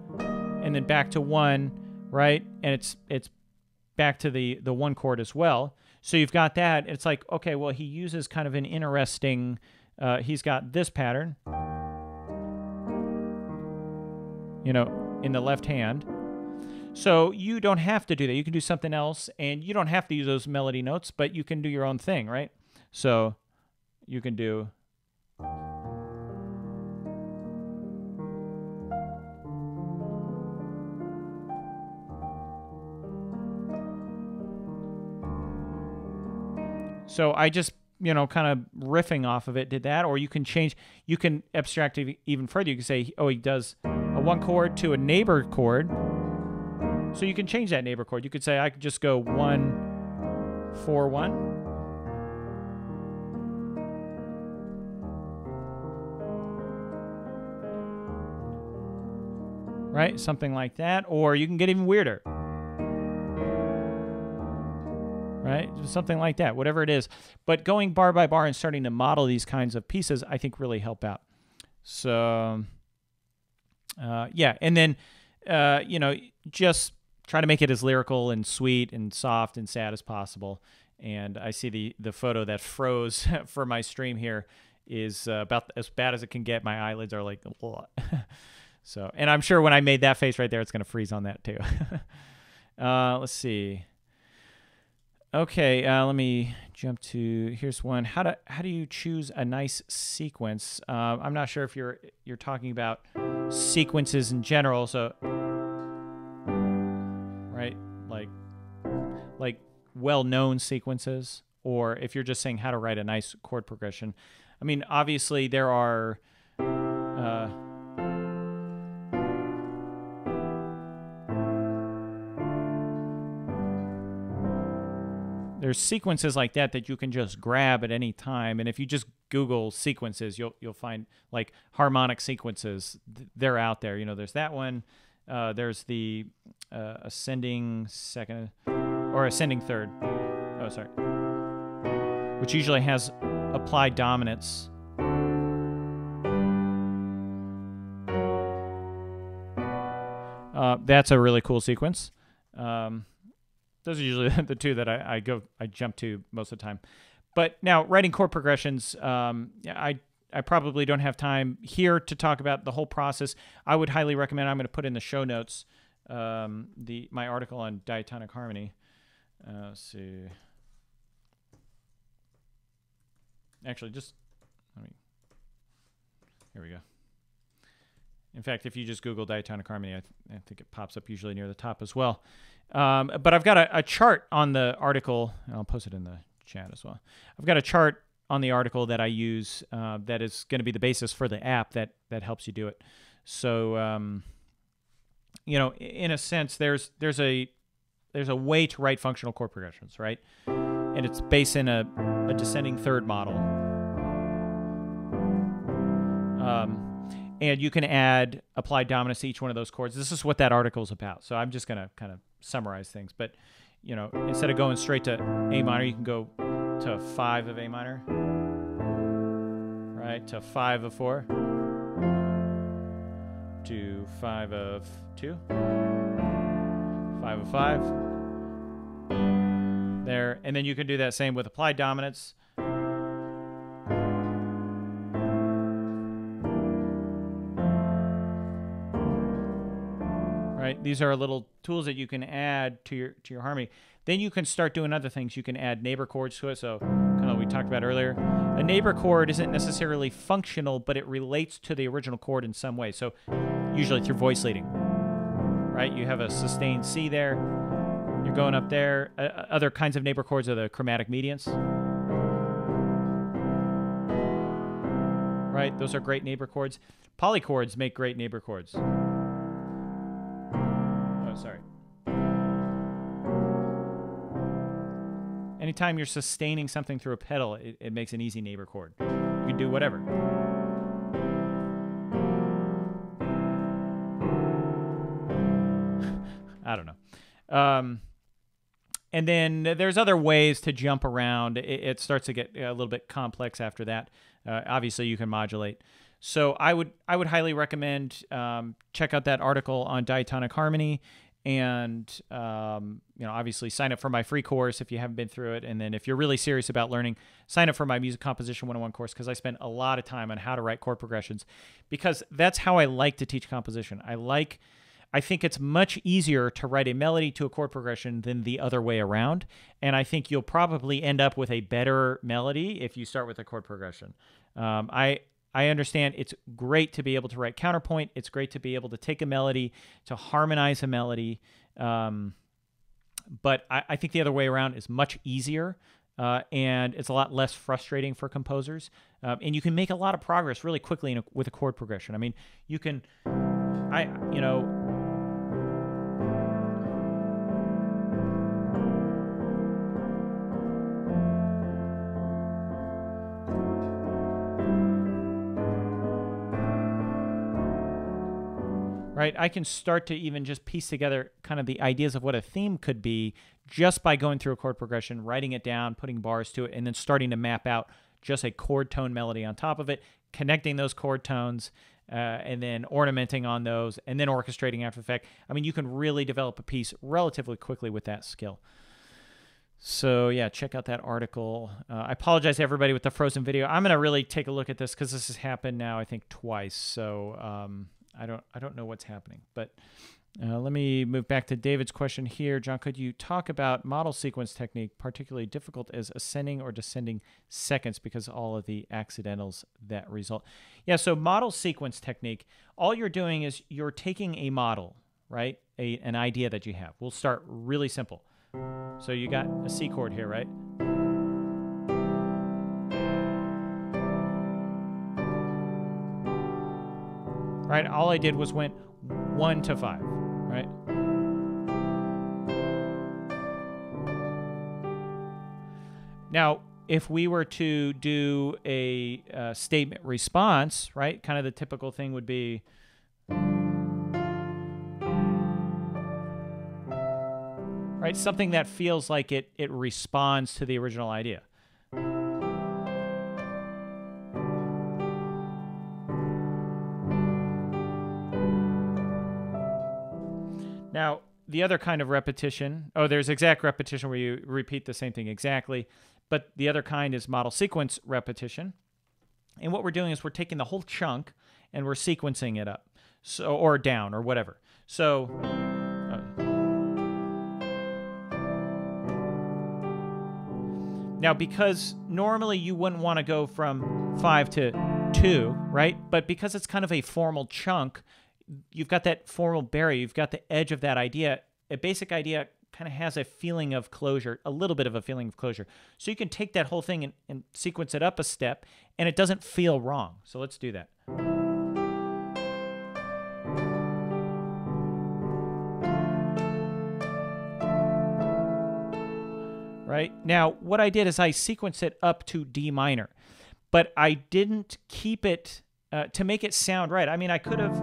[SPEAKER 1] and then back to 1, right? And it's back to the 1 chord as well. So you've got that. It's like, okay, well, he uses kind of an interesting, he's got this pattern, you know, in the left hand. So you don't have to do that. You can do something else, and you don't have to use those melody notes, but you can do your own thing, right? So you can do... So I just, kind of riffing off of it, did that. Or you can abstract it even further. You can say, oh, he does a 1 chord to a neighbor chord. So you can change that neighbor chord. You could say, I could just go 1, 4, 1. Right? Something like that. Or you can get even weirder. Right? Something like that, whatever it is. But going bar by bar and starting to model these kinds of pieces, I think really help out. So, yeah. And then, just try to make it as lyrical and sweet and soft and sad as possible. And I see the photo that froze for my stream here is about as bad as it can get. My eyelids are like, so, and I'm sure when I made that face right there, it's going to freeze on that too. Let's see. Okay, let me jump to, here's one. How do you choose a nice sequence? I'm not sure if you're talking about sequences in general. So, right, like well-known sequences, or if you're just saying how to write a nice chord progression. I mean, obviously there are. There's sequences like that you can just grab at any time, and if you just Google sequences, you'll find like harmonic sequences. They're out there. There's that one. There's the ascending second or ascending third. Oh, sorry. Which usually has applied dominance. That's a really cool sequence. Those are usually the two that I jump to most of the time. But now writing chord progressions, I probably don't have time here to talk about the whole process. I would highly recommend, I'm going to put in the show notes, my article on diatonic harmony. Let's see. Actually, here we go. In fact, if you just Google diatonic harmony, I think it pops up usually near the top as well. But I've got a chart on the article. I'll post it in the chat as well. I've got a chart on the article that I use that is going to be the basis for the app that helps you do it. So, in a sense, there's a way to write functional chord progressions, right? And it's based in a descending third model. And you can add applied dominance to each one of those chords. This is what that article is about. So I'm just going to kind of summarize things. But, instead of going straight to A minor, you can go to 5 of A minor, right? To 5 of 4, to 5 of 2, 5 of 5, there. And then you can do that same with applied dominance. Right? These are little tools that you can add to your harmony. Then you can start doing other things. You can add neighbor chords to it. So kind of like we talked about earlier. A neighbor chord isn't necessarily functional, but it relates to the original chord in some way. So usually through voice leading, right? You have a sustained C there. You're going up there. Other kinds of neighbor chords are the chromatic medians. Right? Those are great neighbor chords. Polychords make great neighbor chords. Sorry. Anytime you're sustaining something through a pedal, it makes an easy neighbor chord. You can do whatever. I don't know. And then there's other ways to jump around. It starts to get a little bit complex after that. Obviously, you can modulate. So I would highly recommend check out that article on diatonic harmony. And, obviously sign up for my free course if you haven't been through it. And then if you're really serious about learning, sign up for my Music Composition 101 course, because I spend a lot of time on how to write chord progressions, because that's how I like to teach composition. I think it's much easier to write a melody to a chord progression than the other way around. And I think you'll probably end up with a better melody if you start with a chord progression. I understand it's great to be able to write counterpoint. It's great to be able to take a melody, to harmonize a melody. But I think the other way around is much easier. and it's a lot less frustrating for composers. And you can make a lot of progress really quickly with a chord progression. I mean, you can, you know, right? I can start to even just piece together kind of the ideas of what a theme could be just by going through a chord progression, writing it down, putting bars to it, and then starting to map out just a chord tone melody on top of it, connecting those chord tones, and then ornamenting on those, and then orchestrating after the fact. I mean, you can really develop a piece relatively quickly with that skill. So yeah, check out that article. I apologize to everybody with the frozen video. I'm going to really take a look at this because this has happened now, I think, twice. So I don't know what's happening, but let me move back to David's question here. John, could you talk about model sequence technique, particularly difficult as ascending or descending seconds because all of the accidentals that result? Yeah, so model sequence technique, all you're doing is you're taking a model, right? An idea that you have. We'll start really simple. So you got a C chord here, right? Right, all I did was went 1 to 5, right? Now, if we were to do a statement response, right, kind of the typical thing would be, right, something that feels like it responds to the original idea. Now, the other kind of repetition, there's exact repetition where you repeat the same thing exactly, but the other kind is model sequence repetition. And what we're doing is we're taking the whole chunk and we're sequencing it up, so, or down or whatever. So, now because normally you wouldn't want to go from 5 to 2, right? But because it's kind of a formal chunk, you've got that formal barrier, you've got the edge of that idea. A basic idea kind of has a feeling of closure, a little bit of a feeling of closure. So you can take that whole thing and sequence it up a step, and it doesn't feel wrong. So let's do that. Right? Now, what I did is I sequenced it up to D minor, but I didn't keep it to make it sound right. I mean, I could have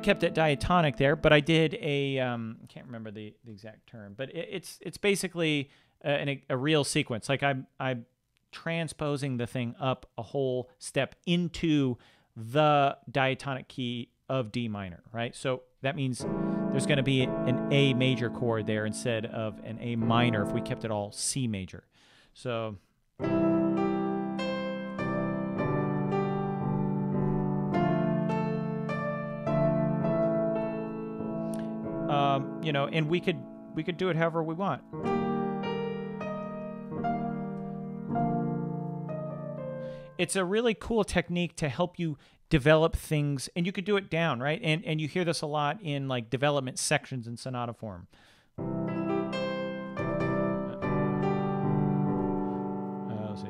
[SPEAKER 1] kept it diatonic there, but I did a I can't remember the exact term, but it's basically a real sequence. Like I'm transposing the thing up a whole step into the diatonic key of D minor, right? So that means there's going to be an A major chord there instead of an A minor if we kept it all C major. So you know, and we could do it however we want. It's a really cool technique to help you develop things, and you could do it down, right? And you hear this a lot in like development sections in sonata form. Let's see.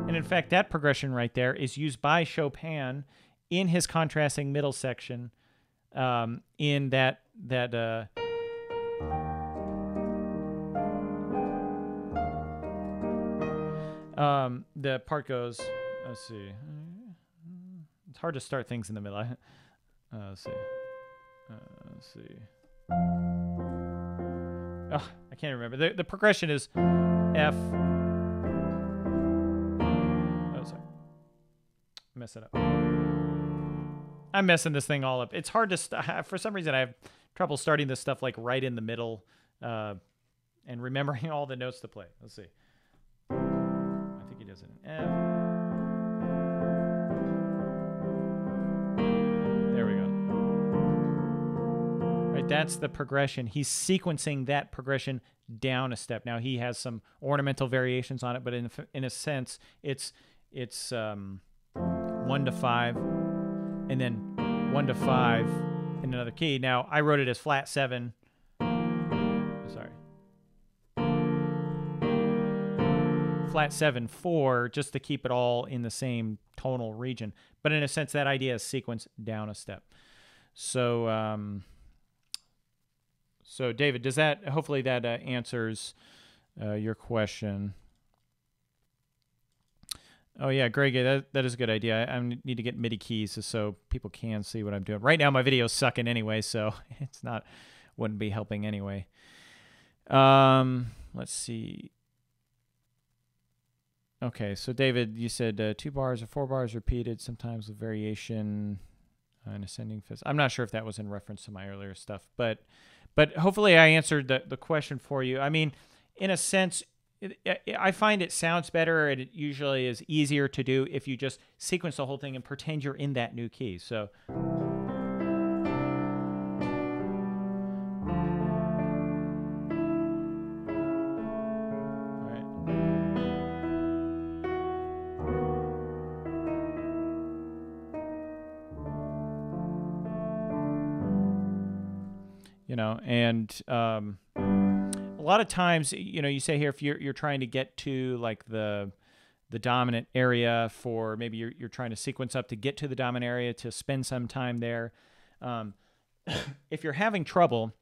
[SPEAKER 1] And in fact, that progression right there is used by Chopin in his contrasting middle section, in that the part goes, let's see. It's hard to start things in the middle. Let's see. Let's see. Oh, I can't remember. The progression is F. Oh, sorry. Mess it up. I'm messing this thing all up. It's hard to for some reason I have trouble starting this stuff like right in the middle, and remembering all the notes to play. Let's see. I think he does it in F. There we go. Right, that's the progression. He's sequencing that progression down a step. Now he has some ornamental variations on it, but in a sense, it's 1 to 5, and then 1 to 5 in another key. Now, I wrote it as flat 7. Sorry. Flat 7, 4, just to keep it all in the same tonal region. But in a sense, that idea is sequence down a step. So, so David, does that, hopefully that answers your question. Oh, yeah, Greg, that is a good idea. I need to get MIDI keys so people can see what I'm doing. Right now, my video's sucking anyway, so it's not, wouldn't be helping anyway. Let's see. Okay, so David, you said 2 bars or 4 bars repeated, sometimes with variation, an ascending fifth. I'm not sure if that was in reference to my earlier stuff, but hopefully I answered the question for you. I mean, in a sense, I find it sounds better, and it usually is easier to do if you just sequence the whole thing and pretend you're in that new key. So, all right. You know, and a lot of times, you know, you say here if you're trying to get to like the dominant area for maybe you're trying to sequence up to get to the dominant area to spend some time there. If you're having trouble,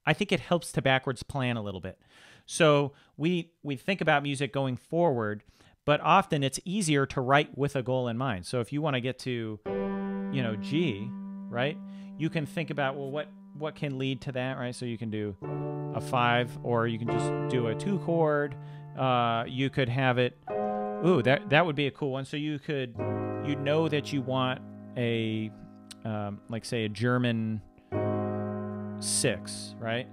[SPEAKER 1] I think it helps to backwards plan a little bit. So we think about music going forward, but often it's easier to write with a goal in mind. So if you want to get to, you know, G, right? You can think about, well, what can lead to that, right? So you can do a 5, or you can just do a 2 chord. You could have it. Ooh, that would be a cool one. So you know that you want a, like say a German 6, right?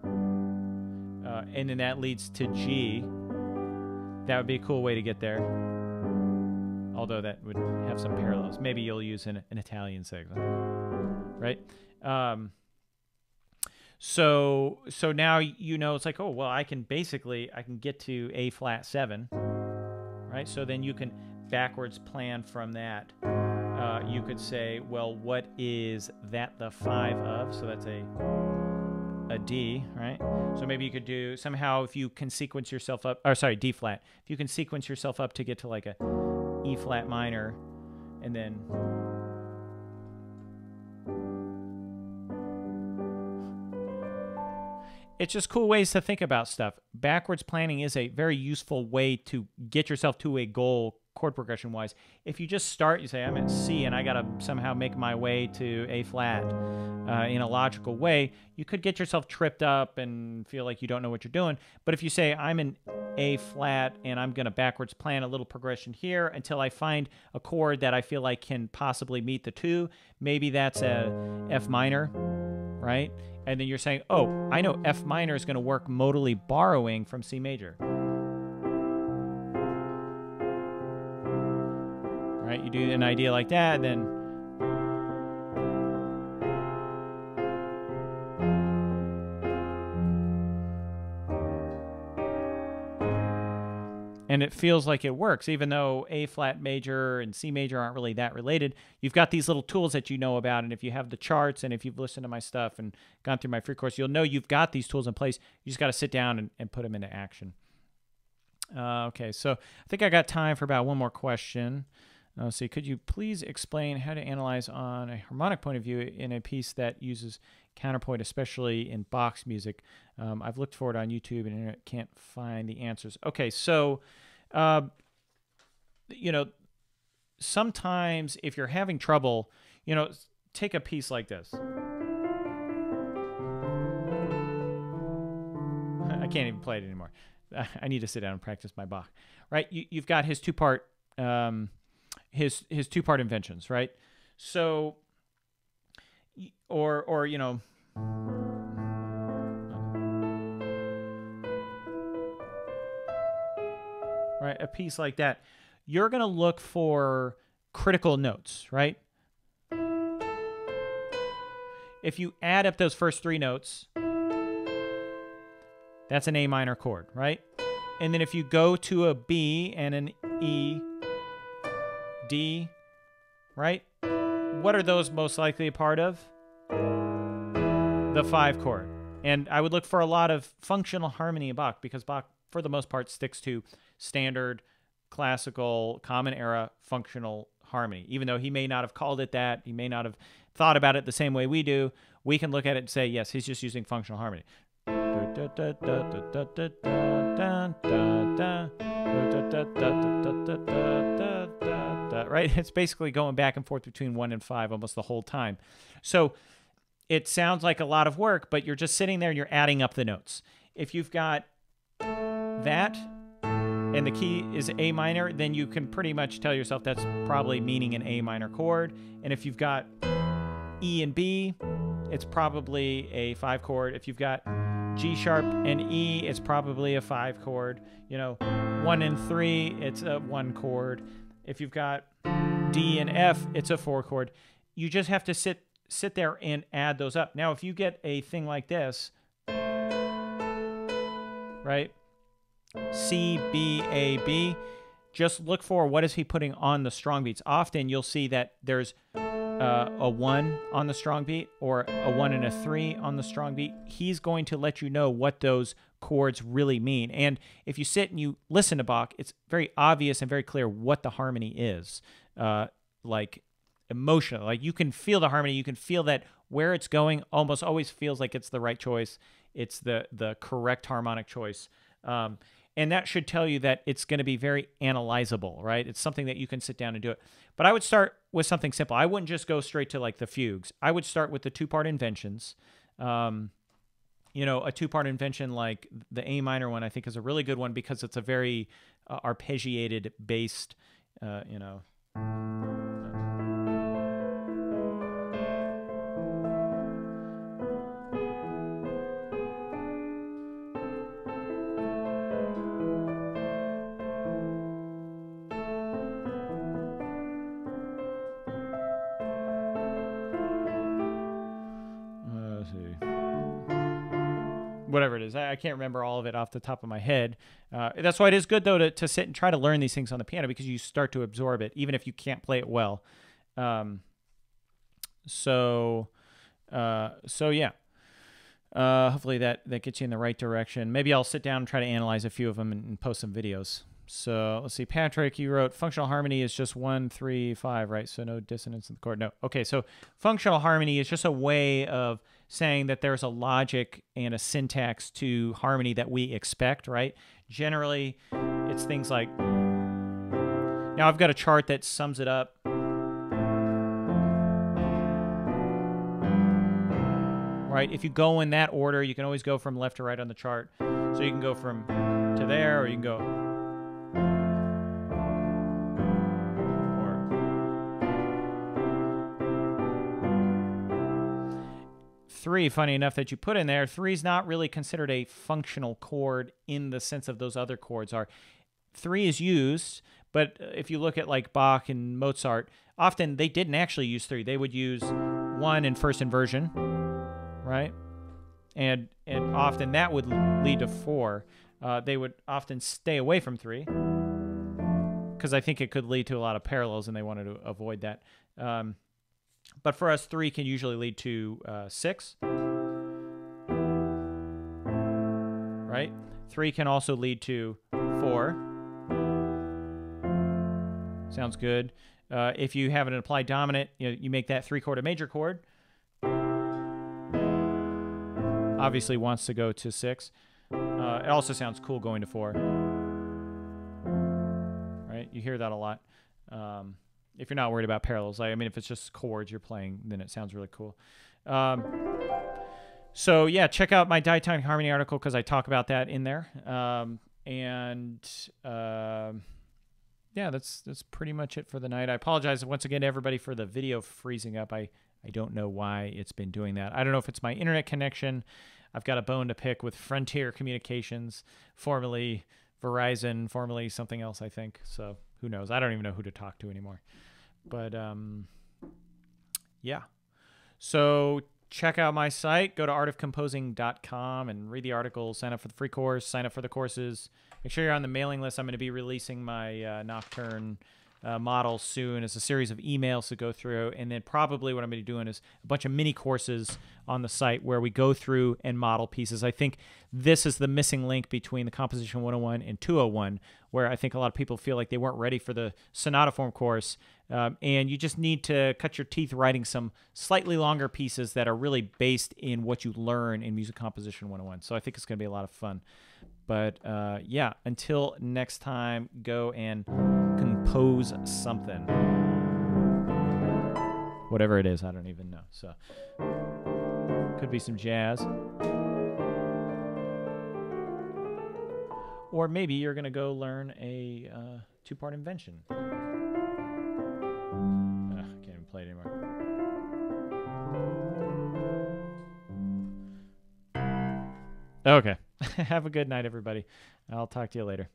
[SPEAKER 1] And then that leads to G. That would be a cool way to get there. Although that would have some parallels. Maybe you'll use an Italian 6, right? So now you know it's like, oh, well, I can get to A flat 7, right? So then you can backwards plan from that. You could say, well, what is that the 5 of? So that's a D, right? So maybe you could do somehow, if you can sequence yourself up, or sorry, D flat. If you can sequence yourself up to get to like a E flat minor, and then it's just cool ways to think about stuff. Backwards planning is a very useful way to get yourself to a goal chord progression wise. If you just start, you say, I'm at C and I got to somehow make my way to A flat in a logical way, you could get yourself tripped up and feel like you don't know what you're doing. But if you say, I'm in A flat and I'm going to backwards plan a little progression here until I find a chord that I feel like can possibly meet the 2, maybe that's a F minor, right? And then you're saying, oh, I know F minor is going to work modally borrowing from C major. Right? You do an idea like that, then and it feels like it works, even though A flat major and C major aren't really that related. You've got these little tools that you know about, and if you have the charts and if you've listened to my stuff and gone through my free course, you'll know you've got these tools in place. You just got to sit down and put them into action. Okay, so I think I got time for about one more question. Let's see, could you please explain how to analyze on a harmonic point of view in a piece that uses counterpoint, especially in box music? I've looked for it on YouTube and internet, can't find the answers. Okay, so, you know, sometimes if you're having trouble, you know, take a piece like this. I can't even play it anymore. I need to sit down and practice my Bach, right? You've got his two-part his two-part inventions, right? So, or you know, right, a piece like that, you're going to look for critical notes, right? If you add up those first 3 notes, that's an A minor chord, right? And then if you go to a B and an E, D, right? what are those most likely a part of? The 5 chord. And I would look for a lot of functional harmony in Bach, because Bach, for the most part, sticks to standard, classical, common era functional harmony. Even though he may not have called it that, he may not have thought about it the same way we do, we can look at it and say, yes, he's just using functional harmony. Right? It's basically going back and forth between 1 and 5 almost the whole time. So it sounds like a lot of work, but you're just sitting there and you're adding up the notes. If you've got that and the key is A minor, then you can pretty much tell yourself that's probably meaning an A minor chord. And if you've got E and B, it's probably a 5 chord. If you've got G sharp and E, it's probably a 5 chord. You know, 1 and 3, it's a 1 chord. If you've got D and F, it's a 4 chord. You just have to sit there and add those up. Now, if you get a thing like this, right? C, B, A, B, just look for what is he putting on the strong beats. Often you'll see that there's a 1 on the strong beat or a 1 and a 3 on the strong beat. He's going to let you know what those chords really mean. And if you sit and you listen to Bach, it's very obvious and very clear what the harmony is. Like emotional, like you can feel the harmony. You can feel that where it's going almost always feels like it's the right choice. It's the correct harmonic choice. And that should tell you that it's going to be very analyzable, right? It's something that you can sit down and do it. But I would start with something simple. I wouldn't just go straight to like the fugues. I would start with the 2-part inventions. You know, a 2-part invention like the A minor one, I think is a really good one because it's a very arpeggiated based, you know. Whatever it is. I can't remember all of it off the top of my head. That's why it is good, though, to sit and try to learn these things on the piano, because you start to absorb it, even if you can't play it well. So yeah. Hopefully that gets you in the right direction. Maybe I'll sit down and try to analyze a few of them and post some videos. So let's see. Patrick, you wrote functional harmony is just 1, 3, 5, right? So no dissonance in the chord. No. Okay, so functional harmony is just a way of saying that there's a logic and a syntax to harmony that we expect, right? Generally, it's things like, now I've got a chart that sums it up. Right? If you go in that order, you can always go from left to right on the chart. So you can go from to there, or you can go 3, funny enough that you put in there, 3 is not really considered a functional chord in the sense of those other chords are. 3 is used, but if you look at like Bach and Mozart, often they didn't actually use 3. They would use 1 in first inversion, right? And often that would lead to 4. They would often stay away from 3 because I think it could lead to a lot of parallels, and they wanted to avoid that. But for us, 3 can usually lead to 6, right? 3 can also lead to 4. Sounds good. If you have an applied dominant, you make that 3 chord a major chord. Obviously wants to go to 6. It also sounds cool going to 4. Right? You hear that a lot. If you're not worried about parallels. I mean, if it's just chords you're playing, then it sounds really cool. So yeah, check out my diatonic harmony article because I talk about that in there. Yeah, that's pretty much it for the night. I apologize once again to everybody for the video freezing up. I don't know why it's been doing that. I don't know if it's my internet connection. I've got a bone to pick with Frontier Communications, formerly Verizon, formerly something else, I think. So who knows? I don't even know who to talk to anymore. But yeah. So check out my site. Go to artofcomposing.com and read the articles. Sign up for the free course. Sign up for the courses. Make sure you're on the mailing list. I'm going to be releasing my Nocturne models soon as a series of emails to go through. And then probably what I'm going to be doing is a bunch of mini courses on the site where we go through and model pieces. I think this is the missing link between the Composition 101 and 201, where I think a lot of people feel like they weren't ready for the sonatiform course. And you just need to cut your teeth writing some slightly longer pieces that are really based in what you learn in Music Composition 101. So I think it's going to be a lot of fun. But yeah, until next time, go and compose something. Whatever it is, I don't even know. So could be some jazz. Or maybe you're going to go learn a two-part invention. I can't even play it anymore. Okay. Have a good night, everybody. I'll talk to you later.